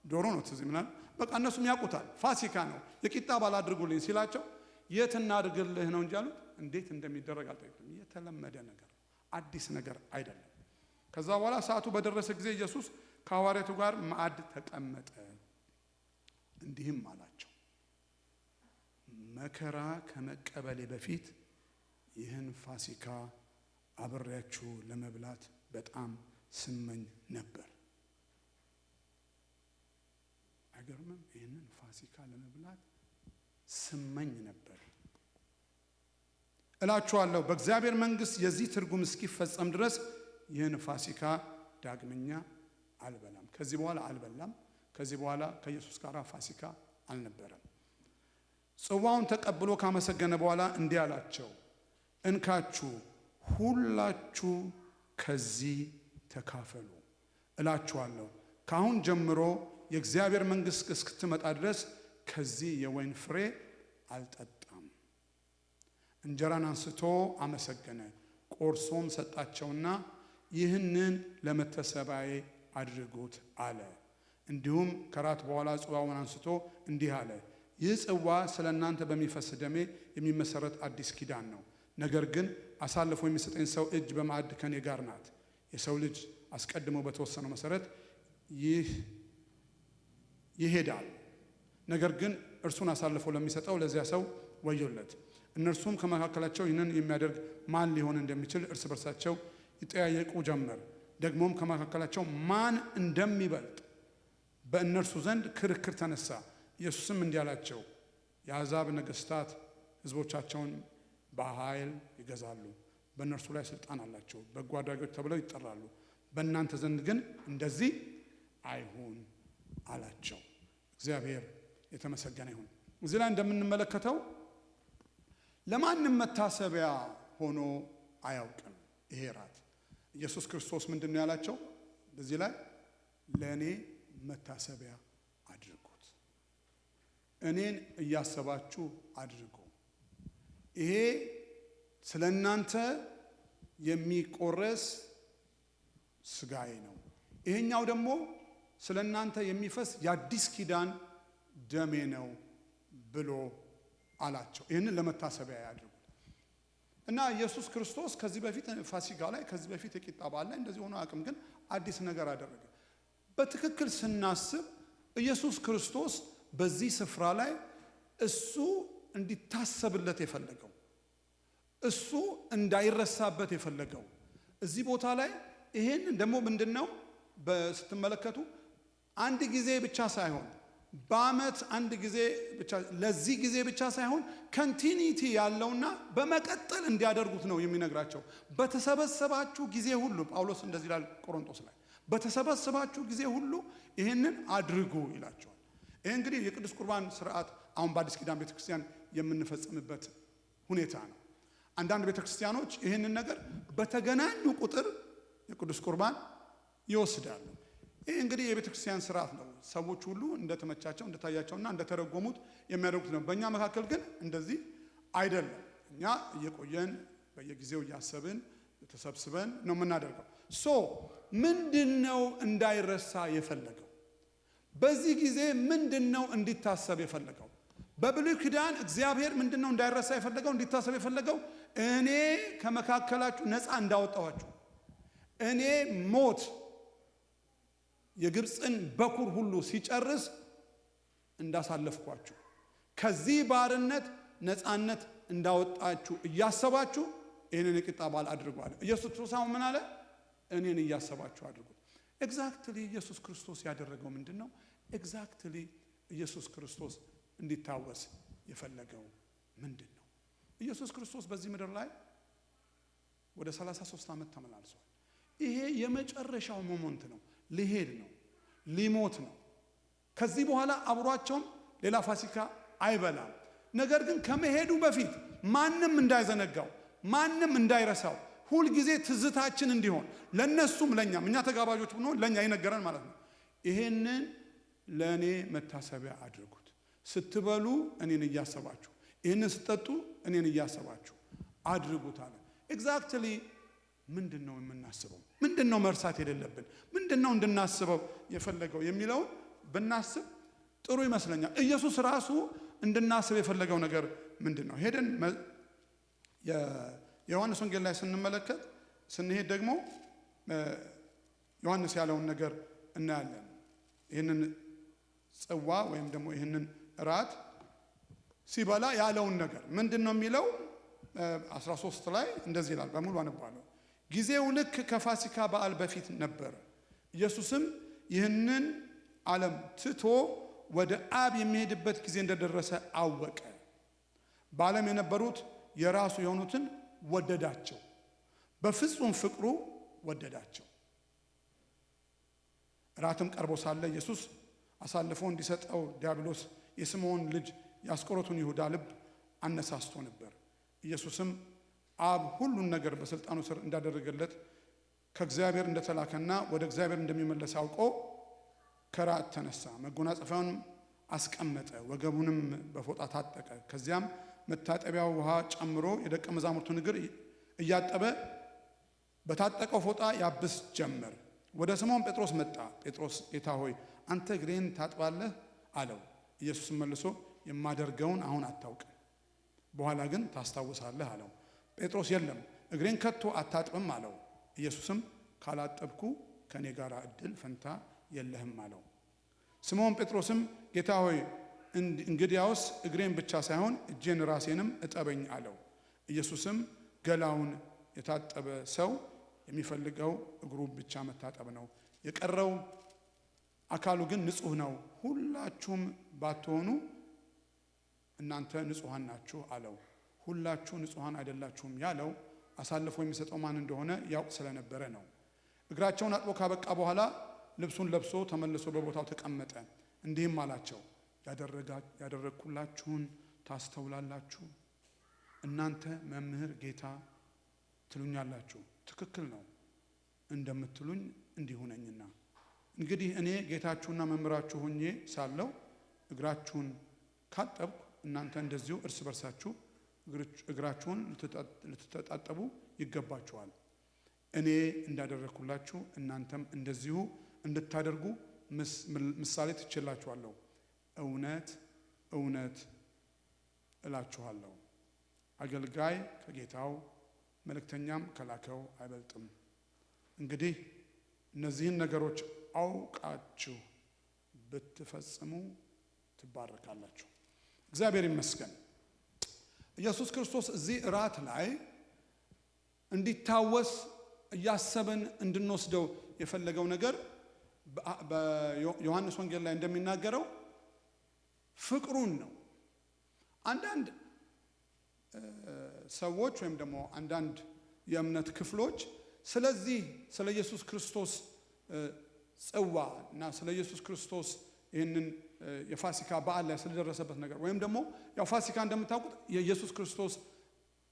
S1: ዶሮ ነው ትዝ ይላል። በቃ እነሱም ያውቁታል። ፋሲካ ነው የቂጣ በዓል አድርጉልኝ ሲላቸው የት እናድርግልህ ነው እንጂ አሉት። እንዴት እንደሚደረግ አልጠየቁም። የተለመደ ነገር አዲስ ነገር አይደለም። ከዛ በኋላ ሰዓቱ በደረሰ ጊዜ ኢየሱስ ከሐዋርያቱ ጋር ማዕድ ተቀመጠ። እንዲህም አላቸው፣ መከራ ከመቀበሌ በፊት ይህን ፋሲካ አብሬያችሁ ለመብላት በጣም ስመኝ ነበር። አይገርምም? ይህንን ፋሲካ ለመብላት ስመኝ ነበር እላችኋለሁ። በእግዚአብሔር መንግሥት የዚህ ትርጉም እስኪፈጸም ድረስ ይህን ፋሲካ ዳግመኛ አልበላም። ከዚህ በኋላ አልበላም። ከዚህ በኋላ ከኢየሱስ ጋር ፋሲካ አልነበረም። ጽዋውን ተቀብሎ ካመሰገነ በኋላ እንዲህ አላቸው፣ እንካችሁ ሁላችሁ ከዚህ ተካፈሉ። እላችኋለሁ ከአሁን ጀምሮ የእግዚአብሔር መንግሥት እስክትመጣ ድረስ ከዚህ የወይን ፍሬ አልጠጣም። እንጀራን አንስቶ አመሰገነ፣ ቆርሶም ሰጣቸውና ይህንን ለመታሰቢያዬ አድርጉት አለ። እንዲሁም ከራት በኋላ ጽዋውን አንስቶ እንዲህ አለ፣ ይህ ጽዋ ስለ እናንተ በሚፈስ ደሜ የሚመሰረት አዲስ ኪዳን ነው። ነገር ግን አሳልፎ የሚሰጠኝ ሰው እጅ በማዕድ ከኔ ጋር ናት። የሰው ልጅ አስቀድሞ በተወሰነው መሰረት ይሄዳል። ነገር ግን እርሱን አሳልፎ ለሚሰጠው ለዚያ ሰው ወዮለት። እነርሱም ከመካከላቸው ይህንን የሚያደርግ ማን ሊሆን እንደሚችል እርስ በርሳቸው ይጠያየቁ ጀመር። ደግሞም ከመካከላቸው ማን እንደሚበልጥ በእነርሱ ዘንድ ክርክር ተነሳ። ኢየሱስም እንዲህ አላቸው፣ የአሕዛብ ነገሥታት ሕዝቦቻቸውን በኃይል ይገዛሉ፣ በእነርሱ ላይ ስልጣን አላቸው፣ በጎ አድራጊዎች ተብለው ይጠራሉ። በእናንተ ዘንድ ግን እንደዚህ አይሁን አላቸው። እግዚአብሔር የተመሰገነ ይሁን። እዚህ ላይ እንደምንመለከተው ለማንም መታሰቢያ ሆኖ አያውቅም ይሄ ራት። ኢየሱስ ክርስቶስ ምንድን ነው ያላቸው? በዚህ ላይ ለእኔ መታሰቢያ አድርጉት፣ እኔን እያሰባችሁ አድርጉ። ይሄ ስለ እናንተ የሚቆረስ ስጋዬ ነው፣ ይሄኛው ደግሞ ስለ እናንተ የሚፈስ የአዲስ ኪዳን ደሜ ነው ብሎ አላቸው። ይህንን ለመታሰቢያ ያድርጉት እና ኢየሱስ ክርስቶስ ከዚህ በፊት ፋሲካ ላይ ከዚህ በፊት የቂጣ በዓል ላይ እንደዚህ ሆኖ አቅም ግን አዲስ ነገር አደረገ። በትክክል ስናስብ ኢየሱስ ክርስቶስ በዚህ ስፍራ ላይ እሱ እንዲታሰብለት የፈለገው እሱ እንዳይረሳበት የፈለገው እዚህ ቦታ ላይ ይሄን ደግሞ ምንድነው ስትመለከቱ አንድ ጊዜ ብቻ ሳይሆን በዓመት አንድ ጊዜ ብቻ ለዚህ ጊዜ ብቻ ሳይሆን ኮንቲኒቲ ያለውና በመቀጠል እንዲያደርጉት ነው የሚነግራቸው። በተሰበሰባችሁ ጊዜ ሁሉ ጳውሎስ እንደዚህ ይላል ቆሮንቶስ ላይ፣ በተሰበሰባችሁ ጊዜ ሁሉ ይሄንን አድርጉ ይላቸዋል። ይሄ እንግዲህ የቅዱስ ቁርባን ስርዓት አሁን በአዲስ ኪዳን ቤተክርስቲያን የምንፈጽምበት ሁኔታ ነው። አንዳንድ ቤተክርስቲያኖች ይሄንን ነገር በተገናኙ ቁጥር የቅዱስ ቁርባን ይወስዳሉ። ይህ እንግዲህ የቤተክርስቲያን ስርዓት ነው። ሰዎች ሁሉ እንደተመቻቸው እንደታያቸውና እንደተረጎሙት የሚያደርጉት ነው። በእኛ መካከል ግን እንደዚህ አይደለም። እኛ እየቆየን በየጊዜው እያሰብን ተሰብስበን ነው የምናደርገው። ምንድነው እንዳይረሳ የፈለገው? በዚህ ጊዜ ምንድነው እንዲታሰብ የፈለገው? በብሉይ ኪዳን እግዚአብሔር ምንድነው እንዳይረሳ የፈለገው? እንዲታሰብ የፈለገው እኔ ከመካከላችሁ ነፃ እንዳወጣኋችሁ፣ እኔ ሞት የግብፅን በኩር ሁሉ ሲጨርስ እንዳሳለፍኳችሁ፣ ከዚህ ባርነት ነፃነት እንዳወጣችሁ እያሰባችሁ ይህንን የቂጣ በዓል አድርጓል። ኢየሱስ ክርስቶስ አሁን ምን አለ? እኔን እያሰባችሁ አድርጉት። ኤግዛክትሊ ኢየሱስ ክርስቶስ ያደረገው ምንድን ነው? ኤግዛክትሊ ኢየሱስ ክርስቶስ እንዲታወስ የፈለገው ምንድን ነው? ኢየሱስ ክርስቶስ በዚህ ምድር ላይ ወደ 33 ዓመት ተመላልሷል። ይሄ የመጨረሻው ሞመንት ነው። ሊሄድ ነው፣ ሊሞት ነው። ከዚህ በኋላ አብሯቸውም ሌላ ፋሲካ አይበላም። ነገር ግን ከመሄዱ በፊት ማንም እንዳይዘነጋው፣ ማንም እንዳይረሳው፣ ሁልጊዜ ትዝታችን እንዲሆን ለነሱም ለኛም፣ እኛ ተጋባዦች ብንሆን ለኛ ይነገረን ማለት ነው። ይሄንን ለእኔ መታሰቢያ አድርጉት። ስትበሉ እኔን እያሰባችሁ፣ ይህንን ስትጠጡ እኔን እያሰባችሁ አድርጉት አለ። ኤግዛክትሊ ምንድን ነው የምናስበው? ምንድን ነው መርሳት የሌለብን? ምንድን ነው እንድናስበው የፈለገው የሚለውን ብናስብ ጥሩ ይመስለኛል። ኢየሱስ ራሱ እንድናስብ የፈለገው ነገር ምንድን ነው? ሄደን የዮሐንስ ወንጌል ላይ ስንሄድ ደግሞ ዮሐንስ ያለውን ነገር እናያለን። ይህንን ጽዋ ወይም ደግሞ ይህንን እራት ሲበላ ያለውን ነገር ምንድነው የሚለው? 13 ላይ እንደዚህ ይላል። በሙሉ አነባለሁ። ጊዜው ልክ ከፋሲካ በዓል በፊት ነበር። ኢየሱስም ይህንን ዓለም ትቶ ወደ አብ የሚሄድበት ጊዜ እንደደረሰ አወቀ። በዓለም የነበሩት የራሱ የሆኑትን ወደዳቸው፣ በፍጹም ፍቅሩ ወደዳቸው። እራትም ቀርቦ ሳለ ኢየሱስ አሳልፎ እንዲሰጠው ዲያብሎስ የስምዖን ልጅ የአስቆሮቱን ይሁዳ ልብ አነሳስቶ ነበር። ኢየሱስም አብ ሁሉን ነገር በስልጣኑ ስር እንዳደረገለት ከእግዚአብሔር እንደተላከና ወደ እግዚአብሔር እንደሚመለስ አውቆ ከራት ተነሳ፣ መጎናጸፊያውን አስቀመጠ፣ ወገቡንም በፎጣ ታጠቀ። ከዚያም መታጠቢያው ውሃ ጨምሮ የደቀ መዛሙርቱን እግር እያጠበ በታጠቀው ፎጣ ያብስ ጀመር። ወደ ስምዖን ጴጥሮስ መጣ። ጴጥሮስ ጌታ ሆይ አንተ እግሬን ታጥባለህ አለው። ኢየሱስም መልሶ የማደርገውን አሁን አታውቅም፣ በኋላ ግን ታስታውሳለህ አለው። ጴጥሮስ የለም እግሬን ከቶ አታጥብም አለው። ኢየሱስም ካላጠብኩ ከኔ ጋር እድል ፈንታ የለህም አለው። ስምዖን ጴጥሮስም ጌታ ሆይ እንግዲያውስ እግሬን ብቻ ሳይሆን እጄን ራሴንም እጠበኝ አለው። ኢየሱስም ገላውን የታጠበ ሰው የሚፈልገው እግሩን ብቻ መታጠብ ነው፣ የቀረው አካሉ ግን ንጹህ ነው። ሁላችሁም ባትሆኑ እናንተ ንጹሃን ናችሁ አለው። ሁላችሁ ንጹሃን አይደላችሁም ያለው አሳልፎ የሚሰጠው ማን እንደሆነ ያውቅ ስለነበረ ነው። እግራቸውን አጥቦ ካበቃ በኋላ ልብሱን ለብሶ ተመልሶ በቦታው ተቀመጠ። እንዲህም አላቸው፣ ያደረግኩላችሁን ታስተውላላችሁ። እናንተ መምህር፣ ጌታ ትሉኛላችሁ፣ ትክክል ነው እንደምትሉኝ እንዲሁ ነኝና። እንግዲህ እኔ ጌታችሁና መምህራችሁ ሆኜ ሳለሁ እግራችሁን ካጠብኩ እናንተ እንደዚሁ እርስ በርሳችሁ እግራችሁን ልትተጣጠቡ ይገባችኋል። እኔ እንዳደረግኩላችሁ እናንተም እንደዚሁ እንድታደርጉ ምሳሌ ትችላችኋለሁ። እውነት እውነት እላችኋለሁ፣ አገልጋይ ከጌታው መልእክተኛም ከላከው አይበልጥም። እንግዲህ እነዚህን ነገሮች አውቃችሁ ብትፈጽሙ ትባረካላችሁ። እግዚአብሔር ይመስገን። ኢየሱስ ክርስቶስ እዚህ እራት ላይ እንዲታወስ እያሰብን እንድንወስደው የፈለገው ነገር በዮሐንስ ወንጌል ላይ እንደሚናገረው ፍቅሩን ነው። አንዳንድ ሰዎች ወይም ደግሞ አንዳንድ የእምነት ክፍሎች ስለዚህ ስለ ኢየሱስ ክርስቶስ ጽዋ እና ስለ ኢየሱስ ክርስቶስ ይህንን የፋሲካ በዓል ላይ ስለደረሰበት ነገር ወይም ደግሞ ያው ፋሲካ እንደምታውቁት የኢየሱስ ክርስቶስ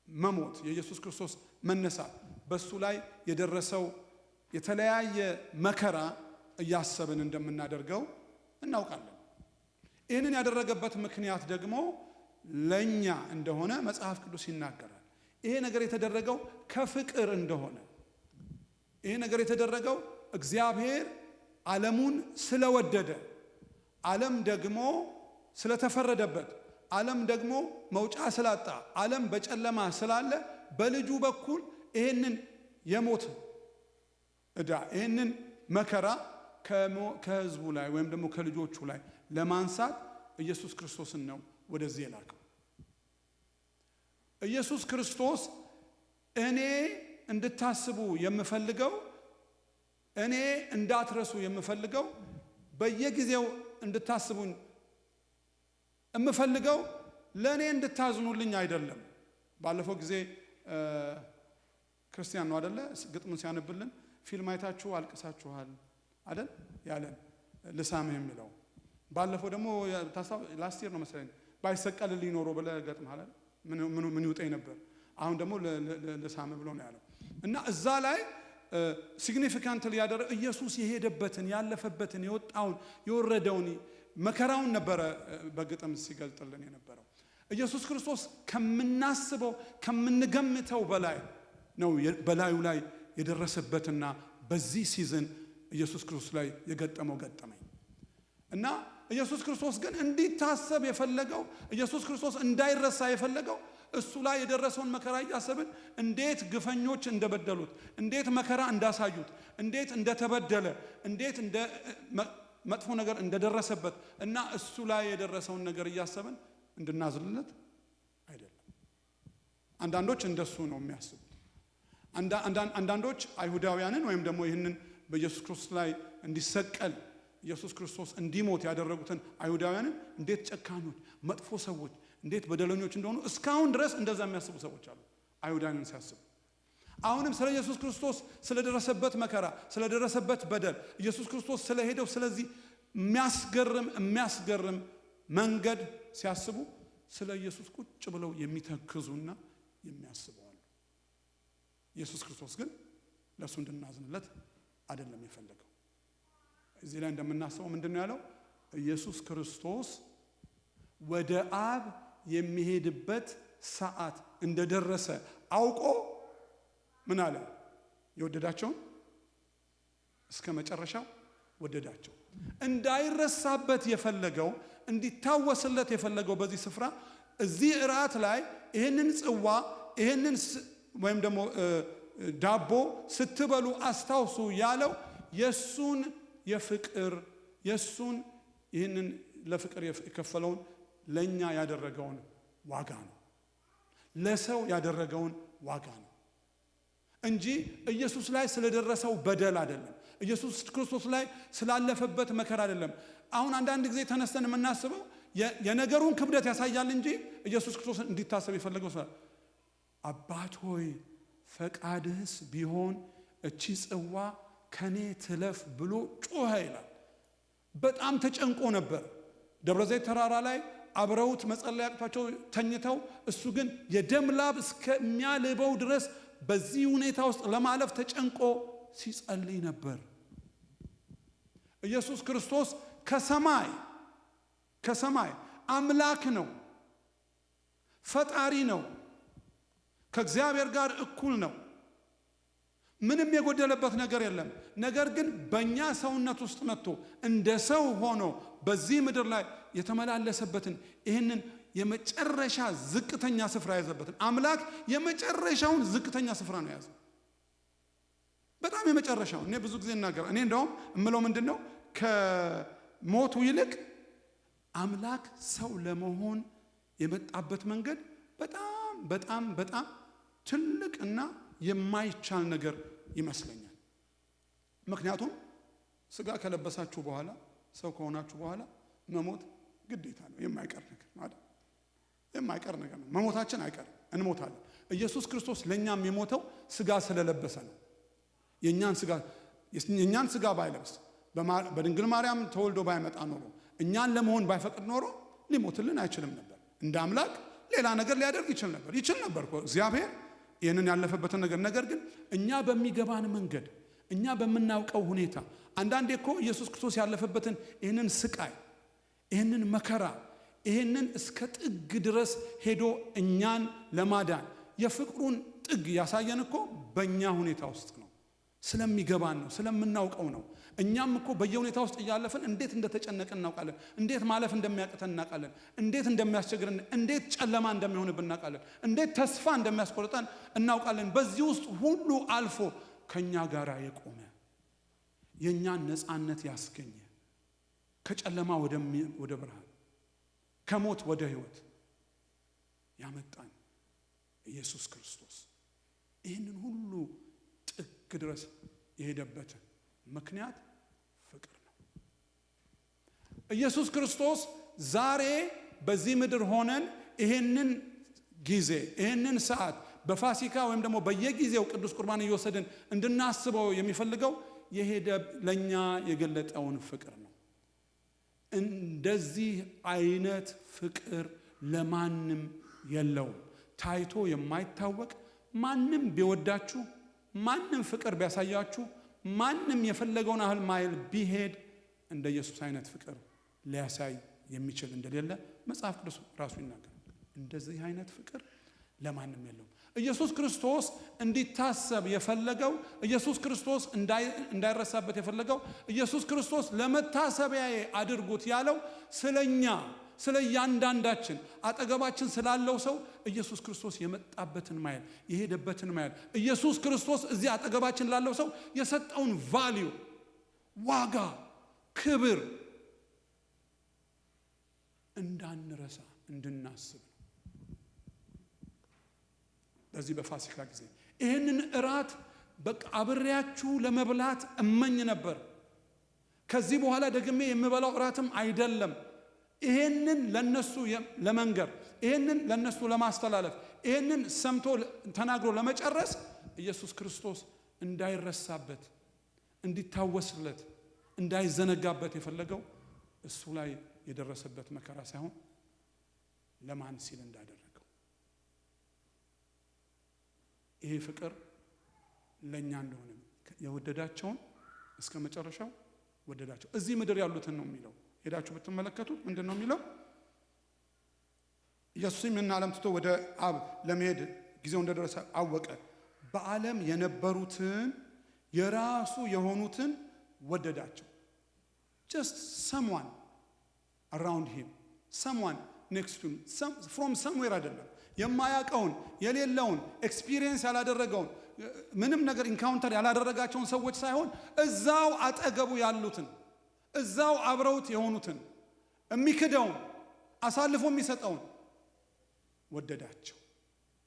S1: መሞት፣ የኢየሱስ ክርስቶስ መነሳት፣ በሱ ላይ የደረሰው የተለያየ መከራ እያሰብን እንደምናደርገው እናውቃለን። ይህንን ያደረገበት ምክንያት ደግሞ ለኛ እንደሆነ መጽሐፍ ቅዱስ ይናገራል። ይሄ ነገር የተደረገው ከፍቅር እንደሆነ፣ ይሄ ነገር የተደረገው እግዚአብሔር ዓለሙን ስለወደደ፣ ዓለም ደግሞ ስለተፈረደበት፣ ዓለም ደግሞ መውጫ ስላጣ፣ ዓለም በጨለማ ስላለ በልጁ በኩል ይህንን የሞት ዕዳ ይህንን መከራ ከህዝቡ ላይ ወይም ደግሞ ከልጆቹ ላይ ለማንሳት ኢየሱስ ክርስቶስን ነው ወደዚህ የላከው። ኢየሱስ ክርስቶስ እኔ እንድታስቡ የምፈልገው፣ እኔ እንዳትረሱ የምፈልገው፣ በየጊዜው እንድታስቡኝ የምፈልገው ለእኔ እንድታዝኑልኝ አይደለም። ባለፈው ጊዜ ክርስቲያን ነው አይደለ? ግጥሙን ሲያነብልን ፊልም አይታችሁ አልቅሳችኋል አይደል ያለን ልሳምህ የሚለው። ባለፈው ደግሞ ላስት ይር ነው መሰለኝ ባይሰቀልልኝ ኖሮ ብለህ ገጥመሃል ምን ይውጠኝ ነበር። አሁን ደግሞ ልሳምህ ብሎ ነው ያለው እና እዛ ላይ ሲግኒፊካንትሊ ያደረ ኢየሱስ የሄደበትን ያለፈበትን የወጣውን የወረደውን መከራውን ነበረ በግጥም ሲገልጥልን የነበረው። ኢየሱስ ክርስቶስ ከምናስበው ከምንገምተው በላይ ነው በላዩ ላይ የደረሰበትና በዚህ ሲዝን ኢየሱስ ክርስቶስ ላይ የገጠመው ገጠመኝ እና ኢየሱስ ክርስቶስ ግን እንዲታሰብ የፈለገው፣ ኢየሱስ ክርስቶስ እንዳይረሳ የፈለገው እሱ ላይ የደረሰውን መከራ እያሰብን እንዴት ግፈኞች እንደበደሉት፣ እንዴት መከራ እንዳሳዩት፣ እንዴት እንደተበደለ፣ እንዴት እንደ መጥፎ ነገር እንደደረሰበት እና እሱ ላይ የደረሰውን ነገር እያሰብን እንድናዝልለት አይደለም። አንዳንዶች እንደሱ ነው የሚያስቡት። አንዳንዶች አይሁዳውያንን ወይም ደግሞ ይህንን በኢየሱስ ክርስቶስ ላይ እንዲሰቀል ኢየሱስ ክርስቶስ እንዲሞት ያደረጉትን አይሁዳውያንን እንዴት ጨካኞች፣ መጥፎ ሰዎች፣ እንዴት በደለኞች እንደሆኑ እስካሁን ድረስ እንደዛ የሚያስቡ ሰዎች አሉ። አይሁዳውያንን ሲያስቡ አሁንም ስለ ኢየሱስ ክርስቶስ ስለደረሰበት መከራ፣ ስለደረሰበት በደል፣ ኢየሱስ ክርስቶስ ስለሄደው ስለዚህ የሚያስገርም መንገድ ሲያስቡ ስለ ኢየሱስ ቁጭ ብለው የሚተክዙና የሚያስቡ አሉ። ኢየሱስ ክርስቶስ ግን ለሱ እንድናዝንለት አይደለም የፈለገው። እዚህ ላይ እንደምናስበው ምንድነው ያለው? ኢየሱስ ክርስቶስ ወደ አብ የሚሄድበት ሰዓት እንደደረሰ አውቆ ምን አለ? የወደዳቸውን እስከ መጨረሻው ወደዳቸው። እንዳይረሳበት የፈለገው፣ እንዲታወስለት የፈለገው በዚህ ስፍራ እዚህ እራት ላይ ይህንን ጽዋ ይህንን ወይም ደግሞ ዳቦ ስትበሉ አስታውሱ ያለው የሱን የፍቅር የሱን ይህንን ለፍቅር የከፈለውን ለኛ ያደረገውን ዋጋ ነው። ለሰው ያደረገውን ዋጋ ነው እንጂ ኢየሱስ ላይ ስለደረሰው በደል አይደለም። ኢየሱስ ክርስቶስ ላይ ስላለፈበት መከራ አይደለም። አሁን አንዳንድ ጊዜ ተነስተን የምናስበው የነገሩን ክብደት ያሳያል እንጂ ኢየሱስ ክርስቶስ እንዲታሰብ የፈለገው ሰው አባት ሆይ ፈቃድህስ ቢሆን እቺ ጽዋ ከኔ ትለፍ ብሎ ጮኸ ይላል። በጣም ተጨንቆ ነበር። ደብረ ዘይት ተራራ ላይ አብረውት መጸለይ አቅቷቸው ተኝተው፣ እሱ ግን የደም ላብ እስከሚያልበው ድረስ በዚህ ሁኔታ ውስጥ ለማለፍ ተጨንቆ ሲጸልይ ነበር። ኢየሱስ ክርስቶስ ከሰማይ አምላክ ነው፣ ፈጣሪ ነው፣ ከእግዚአብሔር ጋር እኩል ነው። ምንም የጎደለበት ነገር የለም። ነገር ግን በእኛ ሰውነት ውስጥ መጥቶ እንደ ሰው ሆኖ በዚህ ምድር ላይ የተመላለሰበትን ይህንን የመጨረሻ ዝቅተኛ ስፍራ ያዘበትን አምላክ የመጨረሻውን ዝቅተኛ ስፍራ ነው ያዘው። በጣም የመጨረሻው። እኔ ብዙ ጊዜ እናገር እኔ እንደውም እምለው ምንድነው ከሞቱ ይልቅ አምላክ ሰው ለመሆን የመጣበት መንገድ በጣም በጣም በጣም ትልቅና የማይቻል ነገር ይመስለኛል። ምክንያቱም ስጋ ከለበሳችሁ በኋላ ሰው ከሆናችሁ በኋላ መሞት ግዴታ ነው። የማይቀር ነገር ማለት የማይቀር ነገር ነው። መሞታችን አይቀርም፣ እንሞታለን። ኢየሱስ ክርስቶስ ለኛም የሞተው ስጋ ስለለበሰ ነው። የኛን ስጋ ባይለብስ በድንግል ማርያም ተወልዶ ባይመጣ ኖሮ እኛን ለመሆን ባይፈቅድ ኖሮ ሊሞትልን አይችልም ነበር። እንደ አምላክ ሌላ ነገር ሊያደርግ ይችል ነበር እኮ እግዚአብሔር ይህንን ያለፈበትን ነገር ግን እኛ በሚገባን መንገድ እኛ በምናውቀው ሁኔታ አንዳንዴ እኮ ኢየሱስ ክርስቶስ ያለፈበትን ይህንን ስቃይ ይህንን መከራ ይህንን እስከ ጥግ ድረስ ሄዶ እኛን ለማዳን የፍቅሩን ጥግ ያሳየን እኮ በእኛ ሁኔታ ውስጥ ነው። ስለሚገባን ነው፣ ስለምናውቀው ነው። እኛም እኮ በየሁኔታ ውስጥ እያለፈን እንዴት እንደተጨነቀን እናውቃለን። እንዴት ማለፍ እንደሚያቅተን እናውቃለን። እንዴት እንደሚያስቸግረን፣ እንዴት ጨለማ እንደሚሆንብን እናውቃለን። እንዴት ተስፋ እንደሚያስቆርጠን እናውቃለን። በዚህ ውስጥ ሁሉ አልፎ ከኛ ጋር የቆመ የኛን ነፃነት ያስገኘ ከጨለማ ወደ ብርሃን ከሞት ወደ ሕይወት ያመጣን ኢየሱስ ክርስቶስ ይህንን ሁሉ ጥግ ድረስ የሄደበት ምክንያት ፍቅር ነው። ኢየሱስ ክርስቶስ ዛሬ በዚህ ምድር ሆነን ይህንን ጊዜ ይህንን ሰዓት በፋሲካ ወይም ደግሞ በየጊዜው ቅዱስ ቁርባን እየወሰድን እንድናስበው የሚፈልገው የሄደ ለኛ የገለጠውን ፍቅር ነው። እንደዚህ አይነት ፍቅር ለማንም የለውም። ታይቶ የማይታወቅ ማንም ቢወዳችሁ፣ ማንም ፍቅር ቢያሳያችሁ፣ ማንም የፈለገውን ያህል ማይል ቢሄድ እንደ ኢየሱስ አይነት ፍቅር ሊያሳይ የሚችል እንደሌለ መጽሐፍ ቅዱስ ራሱ ይናገራል። እንደዚህ አይነት ፍቅር ለማንም የለውም። ኢየሱስ ክርስቶስ እንዲታሰብ የፈለገው፣ ኢየሱስ ክርስቶስ እንዳይረሳበት የፈለገው፣ ኢየሱስ ክርስቶስ ለመታሰቢያዬ አድርጉት ያለው ስለኛ ስለ እያንዳንዳችን አጠገባችን ስላለው ሰው ኢየሱስ ክርስቶስ የመጣበትን ማየት፣ የሄደበትን ማየት፣ ኢየሱስ ክርስቶስ እዚህ አጠገባችን ላለው ሰው የሰጠውን ቫልዩ፣ ዋጋ፣ ክብር እንዳንረሳ እንድናስብ ነው። በዚህ በፋሲካ ጊዜ ይህንን እራት በቃ አብሬያችሁ ለመብላት እመኝ ነበር። ከዚህ በኋላ ደግሜ የምበላው እራትም አይደለም። ይሄንን ለነሱ ለመንገር፣ ይሄንን ለነሱ ለማስተላለፍ፣ ይሄንን ሰምቶ ተናግሮ ለመጨረስ ኢየሱስ ክርስቶስ እንዳይረሳበት፣ እንዲታወስለት፣ እንዳይዘነጋበት የፈለገው እሱ ላይ የደረሰበት መከራ ሳይሆን ለማን ሲል እንዳደረገው። ይሄ ፍቅር ለኛ እንደሆነ የወደዳቸውን እስከ መጨረሻው ወደዳቸው። እዚህ ምድር ያሉትን ነው የሚለው። ሄዳችሁ ብትመለከቱት ምንድን ነው የሚለው? ኢየሱስም ይህን ዓለም ትቶ ወደ አብ ለመሄድ ጊዜው እንደደረሰ አወቀ። በዓለም የነበሩትን የራሱ የሆኑትን ወደዳቸው። just someone around him, someone next to him, from somewhere አይደለም። የማያውቀውን የሌለውን ኤክስፒሪየንስ ያላደረገውን ምንም ነገር ኢንካውንተር ያላደረጋቸውን ሰዎች ሳይሆን እዛው አጠገቡ ያሉትን፣ እዛው አብረውት የሆኑትን፣ የሚክደውን አሳልፎ የሚሰጠውን ወደዳቸው።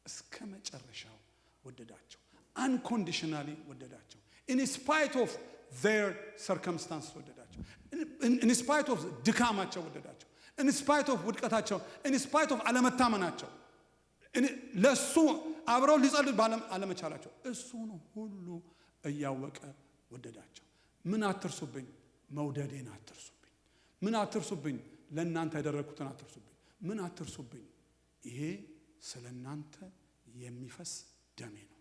S1: እስከ መጨረሻው ወደዳቸው። አንኮንዲሽናሊ ወደዳቸው። in spite of their circumstance ወደዳቸው። in spite of ድካማቸው ወደዳቸው። in spite of ውድቀታቸው፣ in spite of አለመታመናቸው፣ ለሱ አብረው ሊጸልዩ አለመቻላቸው፣ እሱን ሁሉ እያወቀ ወደዳቸው። ምን አትርሱብኝ? መውደዴን አትርሱብኝ። ምን አትርሱብኝ? ለእናንተ ያደረግኩትን አትርሱብኝ። ምን አትርሱብኝ? ይሄ ስለ እናንተ የሚፈስ ደሜ ነው።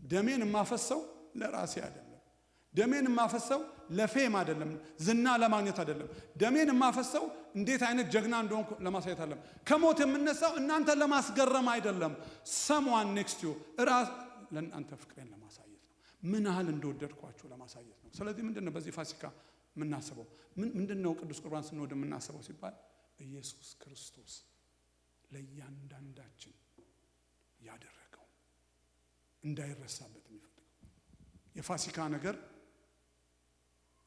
S1: ደሜን የማፈሰው ለራሴ አይደለም። ደሜን የማፈሰው ለፌም አይደለም፣ ዝና ለማግኘት አይደለም። ደሜን የማፈሰው እንዴት አይነት ጀግና እንደሆንኩ ለማሳየት አይደለም። ከሞት የምነሳው እናንተን ለማስገረም አይደለም። someone next to you ራስ ለእናንተ ፍቅሬን ለማሳየት ነው። ምን ያህል እንደወደድኳችሁ ለማሳየት ነው። ስለዚህ ምንድነው በዚህ ፋሲካ የምናስበው? ምንድነው ቅዱስ ቁርባን ስንወድ የምናስበው ሲባል ኢየሱስ ክርስቶስ ለእያንዳንዳችን ያደረገው እንዳይረሳበት የሚፈልገው የፋሲካ ነገር፣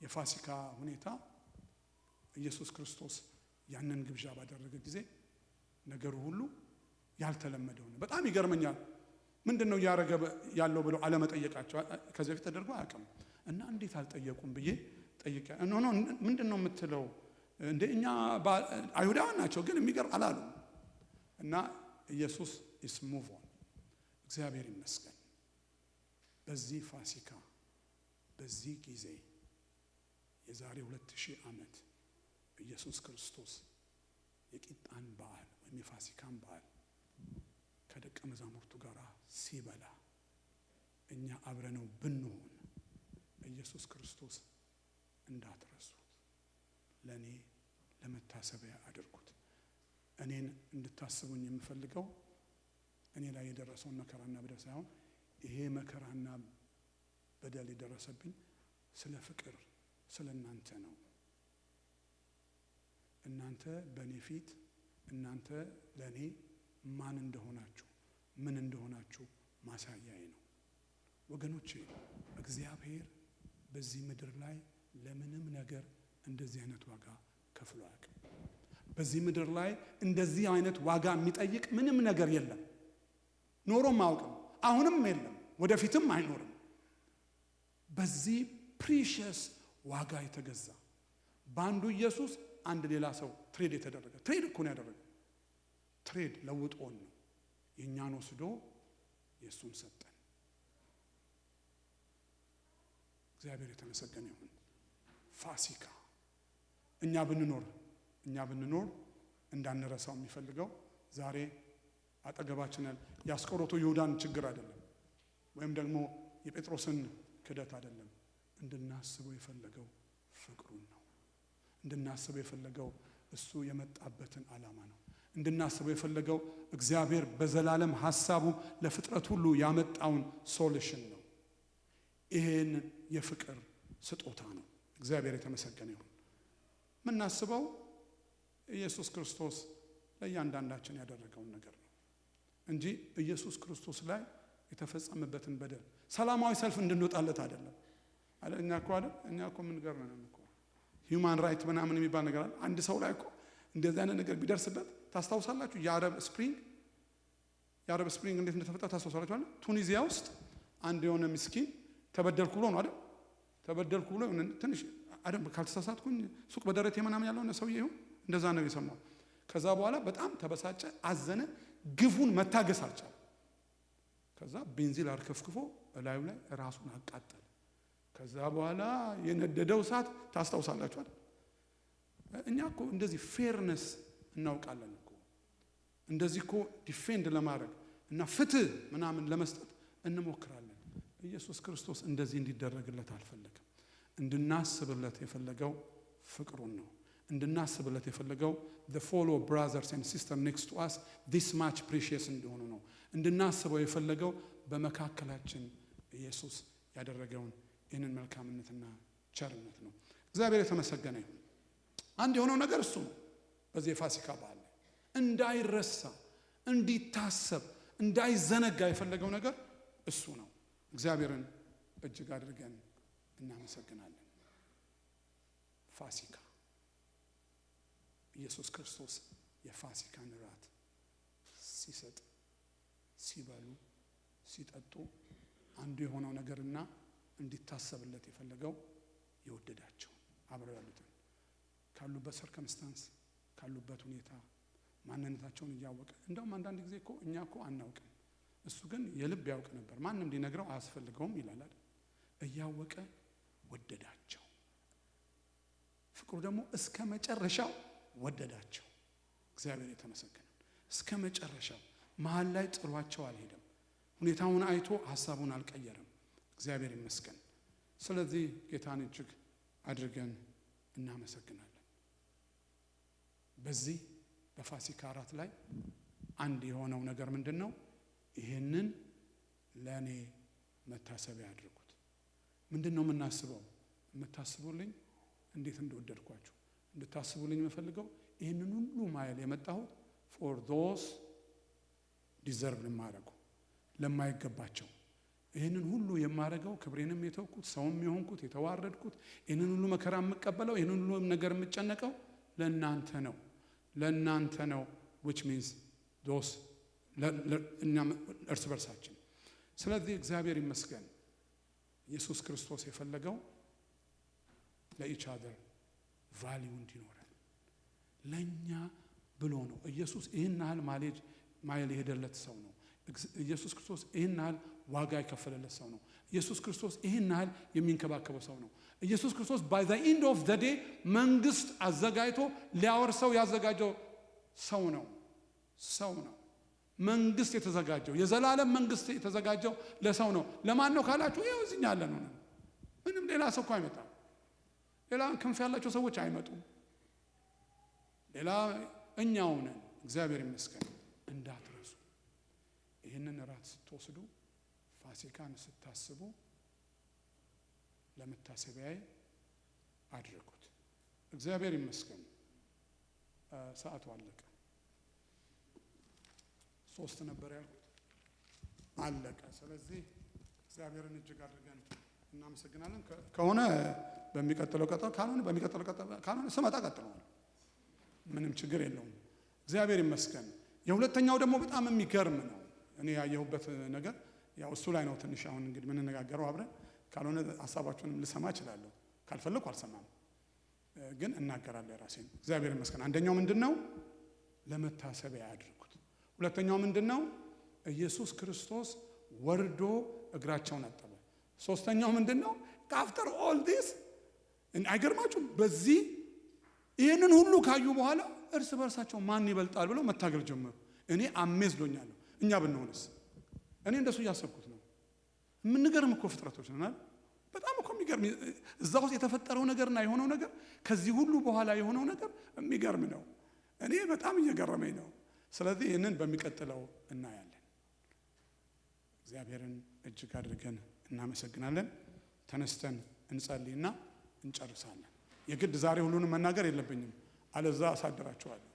S1: የፋሲካ ሁኔታ ኢየሱስ ክርስቶስ ያንን ግብዣ ባደረገ ጊዜ ነገሩ ሁሉ ያልተለመደው ነው። በጣም ይገርመኛል። ምንድነው ያረገ ያለው ብለው አለመጠየቃቸው ከዚህ በፊት ተደርጎ አያውቅም። እና እንዴት አልጠየቁም ብዬ ጠይቄ ኖ ምንድነው የምትለው እንደ እኛ አይሁዳውያን ናቸው ግን የሚገርም አላሉ። እና ኢየሱስ is move on። እግዚአብሔር ይመስገን በዚህ ፋሲካ በዚህ ጊዜ የዛሬ 2000 ዓመት ኢየሱስ ክርስቶስ የቂጣን በዓል ወይም የፋሲካን በዓል ከደቀ መዛሙርቱ ጋር ሲበላ እኛ አብረነው ብንሆን ኢየሱስ ክርስቶስ እንዳትረሱት፣ ለኔ ለመታሰቢያ አድርጉት። እኔን እንድታስቡኝ የምፈልገው እኔ ላይ የደረሰውን መከራና በደል ሳይሆን ይሄ መከራና በደል የደረሰብኝ ስለ ፍቅር ስለ እናንተ ነው። እናንተ በእኔ ፊት እናንተ ለእኔ ማን እንደሆናችሁ ምን እንደሆናችሁ ማሳያዬ ነው። ወገኖቼ እግዚአብሔር በዚህ ምድር ላይ ለምንም ነገር እንደዚህ አይነት ዋጋ ከፍሎ አያውቅም። በዚህ ምድር ላይ እንደዚህ አይነት ዋጋ የሚጠይቅ ምንም ነገር የለም። ኖሮም አያውቅም። አሁንም የለም፣ ወደፊትም አይኖርም። በዚህ ፕሪሺየስ ዋጋ የተገዛ በአንዱ ኢየሱስ አንድ ሌላ ሰው ትሬድ የተደረገ ትሬድ እኮ ነው ያደረገው። ትሬድ ለውጦን ነው የእኛን ወስዶ የእሱን ሰጠን። እግዚአብሔር የተመሰገነ ይሁን። ፋሲካ እኛ ብንኖር እንዳንረሳው የሚፈልገው ዛሬ አጠገባችን ያስቆሮቱ ይሁዳን ችግር አይደለም፣ ወይም ደግሞ የጴጥሮስን ክደት አይደለም። እንድናስበው የፈለገው ፍቅሩን ነው። እንድናስበው የፈለገው እሱ የመጣበትን ዓላማ ነው። እንድናስበው የፈለገው እግዚአብሔር በዘላለም ሐሳቡ ለፍጥረት ሁሉ ያመጣውን ሶሉሽን ነው። ይሄን የፍቅር ስጦታ ነው። እግዚአብሔር የተመሰገነ ይሁን። የምናስበው ኢየሱስ ክርስቶስ ለእያንዳንዳችን ያደረገውን ነገር ነው እንጂ ኢየሱስ ክርስቶስ ላይ የተፈጸመበትን በደል ሰላማዊ ሰልፍ እንድንወጣለት አይደለም። እኛ እኮ ምን ገር ነን እኮ ሂውማን ራይት ምናምን የሚባል ነገር አለ። አንድ ሰው ላይ እኮ እንደዚህ አይነት ነገር ቢደርስበት ታስታውሳላችሁ? የአረብ ስፕሪንግ እንዴት እንደተፈጠረ ታስታውሳላችሁ አይደል? ቱኒዚያ ውስጥ አንድ የሆነ ምስኪን ተበደልኩ ብሎ ነው አይደል? ተበደልኩ ብሎ ትንሽ አይደል ካልተሳሳትኩኝ ሱቅ በደረቴ ምናምን ያለው ሰውዬ ይሁን እንደዛ ነው የሰማው። ከዛ በኋላ በጣም ተበሳጨ፣ አዘነ፣ ግፉን መታገስ አልቻለም። ከዛ ቤንዚል አርከፍክፎ እላዩ ላይ ራሱን አቃጠለ። ከዛ በኋላ የነደደው እሳት ታስታውሳላችሁ አይደል? እኛ እኮ እንደዚህ ፌርነስ እናውቃለን እኮ እንደዚህ እኮ ዲፌንድ ለማድረግ እና ፍትህ ምናምን ለመስጠት እንሞክራለን። ኢየሱስ ክርስቶስ እንደዚህ እንዲደረግለት አልፈለገም። እንድናስብለት የፈለገው ፍቅሩን ነው። እንድናስብለት የፈለገው the fellow brothers and sisters next to us this much precious እንደሆኑ ነው። እንድናስበው የፈለገው በመካከላችን ኢየሱስ ያደረገውን ይህንን መልካምነትና ቸርነት ነው። እግዚአብሔር የተመሰገነ ይሁን። አንድ የሆነው ነገር እሱ ነው። በዚህ የፋሲካ በዓል እንዳይረሳ፣ እንዲታሰብ፣ እንዳይዘነጋ የፈለገው ነገር እሱ ነው። እግዚአብሔርን እጅግ አድርገን እናመሰግናለን። ፋሲካ ኢየሱስ ክርስቶስ የፋሲካን ራት ሲሰጥ፣ ሲበሉ፣ ሲጠጡ አንዱ የሆነው ነገርና እንዲታሰብለት የፈለገው የወደዳቸው አብረው ያሉትን ካሉበት ሰርከምስታንስ ካሉበት ሁኔታ ማንነታቸውን እያወቀ እንደውም አንዳንድ ጊዜ እኮ እኛ እኮ አናውቅም፣ እሱ ግን የልብ ያውቅ ነበር፣ ማንም ሊነግረው አያስፈልገውም ይላል አይደል? እያወቀ ወደዳቸው። ፍቅሩ ደግሞ እስከ መጨረሻው ወደዳቸው። እግዚአብሔር የተመሰገነ። እስከ መጨረሻው መሀል ላይ ጥሏቸው አልሄደም። ሁኔታውን አይቶ ሀሳቡን አልቀየረም። እግዚአብሔር ይመስገን። ስለዚህ ጌታን እጅግ አድርገን እናመሰግናለን። በዚህ በፋሲካ ራት ላይ አንድ የሆነው ነገር ምንድነው? ይሄንን ለኔ መታሰቢያ አድርጉት። ምንድነው የምናስበው? የምታስቡልኝ እንዴት እንደወደድኳችሁ እንድታስቡልኝ የምፈልገው ይሄንን ሁሉ ማይል የመጣሁት for those deserve ለማረጉ ለማይገባቸው ይሄንን ሁሉ የማረገው ክብሬንም የተውኩት ሰውም የሆንኩት የተዋረድኩት ይሄንን ሁሉ መከራ የምቀበለው ይሄንን ሁሉ ነገር የምጨነቀው ለእናንተ ነው፣ ለእናንተ ነው። which means those እኛም እርስ በርሳችን። ስለዚህ እግዚአብሔር ይመስገን ኢየሱስ ክርስቶስ የፈለገው ለኢች አዘር ቫልዩ እንዲኖረን ለኛ ብሎ ነው። ኢየሱስ ይህን ያህል ማይል የሄደለት ሰው ነው። ኢየሱስ ክርስቶስ ይህን ያህል ዋጋ የከፈለለት ሰው ነው። ኢየሱስ ክርስቶስ ይህን ያህል የሚንከባከበው ሰው ነው። ኢየሱስ ክርስቶስ by the end of the day መንግስት አዘጋጅቶ ሊያወርሰው ያዘጋጀው ሰው ነው። መንግስት የተዘጋጀው የዘላለም መንግስት የተዘጋጀው ለሰው ነው። ለማን ነው ካላችሁ ይኸው እዚህኛ ያለ ነው። ምንም ሌላ ሰው እኮ አይመጣም። ሌላ ክንፍ ያላቸው ሰዎች አይመጡም። ሌላ እኛው ነን። እግዚአብሔር ይመስገን። እንዳትረሱ ይህንን ራት ስትወስዱ ፋሲካን ስታስቡ ለመታሰቢያዬ አድርጉት። እግዚአብሔር ይመስገን። ሰዓቱ አለቀ። 3 ነበር ያልኩት፣ አለቀ። ስለዚህ እግዚአብሔርን እጅግ አድርገን እናመሰግናለን። ከሆነ በሚቀጥለው ቀጠሮ፣ ካልሆነ ስመጣ ቀጥለዋል። ምንም ችግር የለውም። እግዚአብሔር ይመስገን። የሁለተኛው ደግሞ በጣም የሚገርም ነው። እኔ ያየሁበት ነገር ያው እሱ ላይ ነው ትንሽ አሁን እንግዲህ የምንነጋገረው አብረን። ካልሆነ ሀሳባችሁንም ልሰማ እችላለሁ፣ ካልፈለኩ አልሰማም፣ ግን እናገራለሁ የራሴን። እግዚአብሔር ይመስገን። አንደኛው ምንድነው? ለመታሰቢያ ያድርጉት። ሁለተኛው ምንድነው? ኢየሱስ ክርስቶስ ወርዶ እግራቸውን አጠበ። ሶስተኛው ምንድነው? አፍተር ኦል ዲስ አይገርማችሁም? በዚህ ይህንን ሁሉ ካዩ በኋላ እርስ በርሳቸው ማን ይበልጣል ብለው መታገል ጀመሩ። እኔ አሜዝዶኛለሁ። እኛ ብንሆንስ? እኔ እንደሱ እያሰብኩት ነው። የምንገርም እኮ ፍጥረቶች ነን። በጣም እኮ የሚገርም እዛ ውስጥ የተፈጠረው ነገርና የሆነው ነገር ከዚህ ሁሉ በኋላ የሆነው ነገር የሚገርም ነው። እኔ በጣም እየገረመኝ ነው። ስለዚህ ይህንን በሚቀጥለው እናያለን። እግዚአብሔርን እጅግ አድርገን እናመሰግናለን። ተነስተን እንጸልይና እንጨርሳለን። የግድ ዛሬ ሁሉንም መናገር የለብኝም። አለዛ አሳድራቸዋለሁ።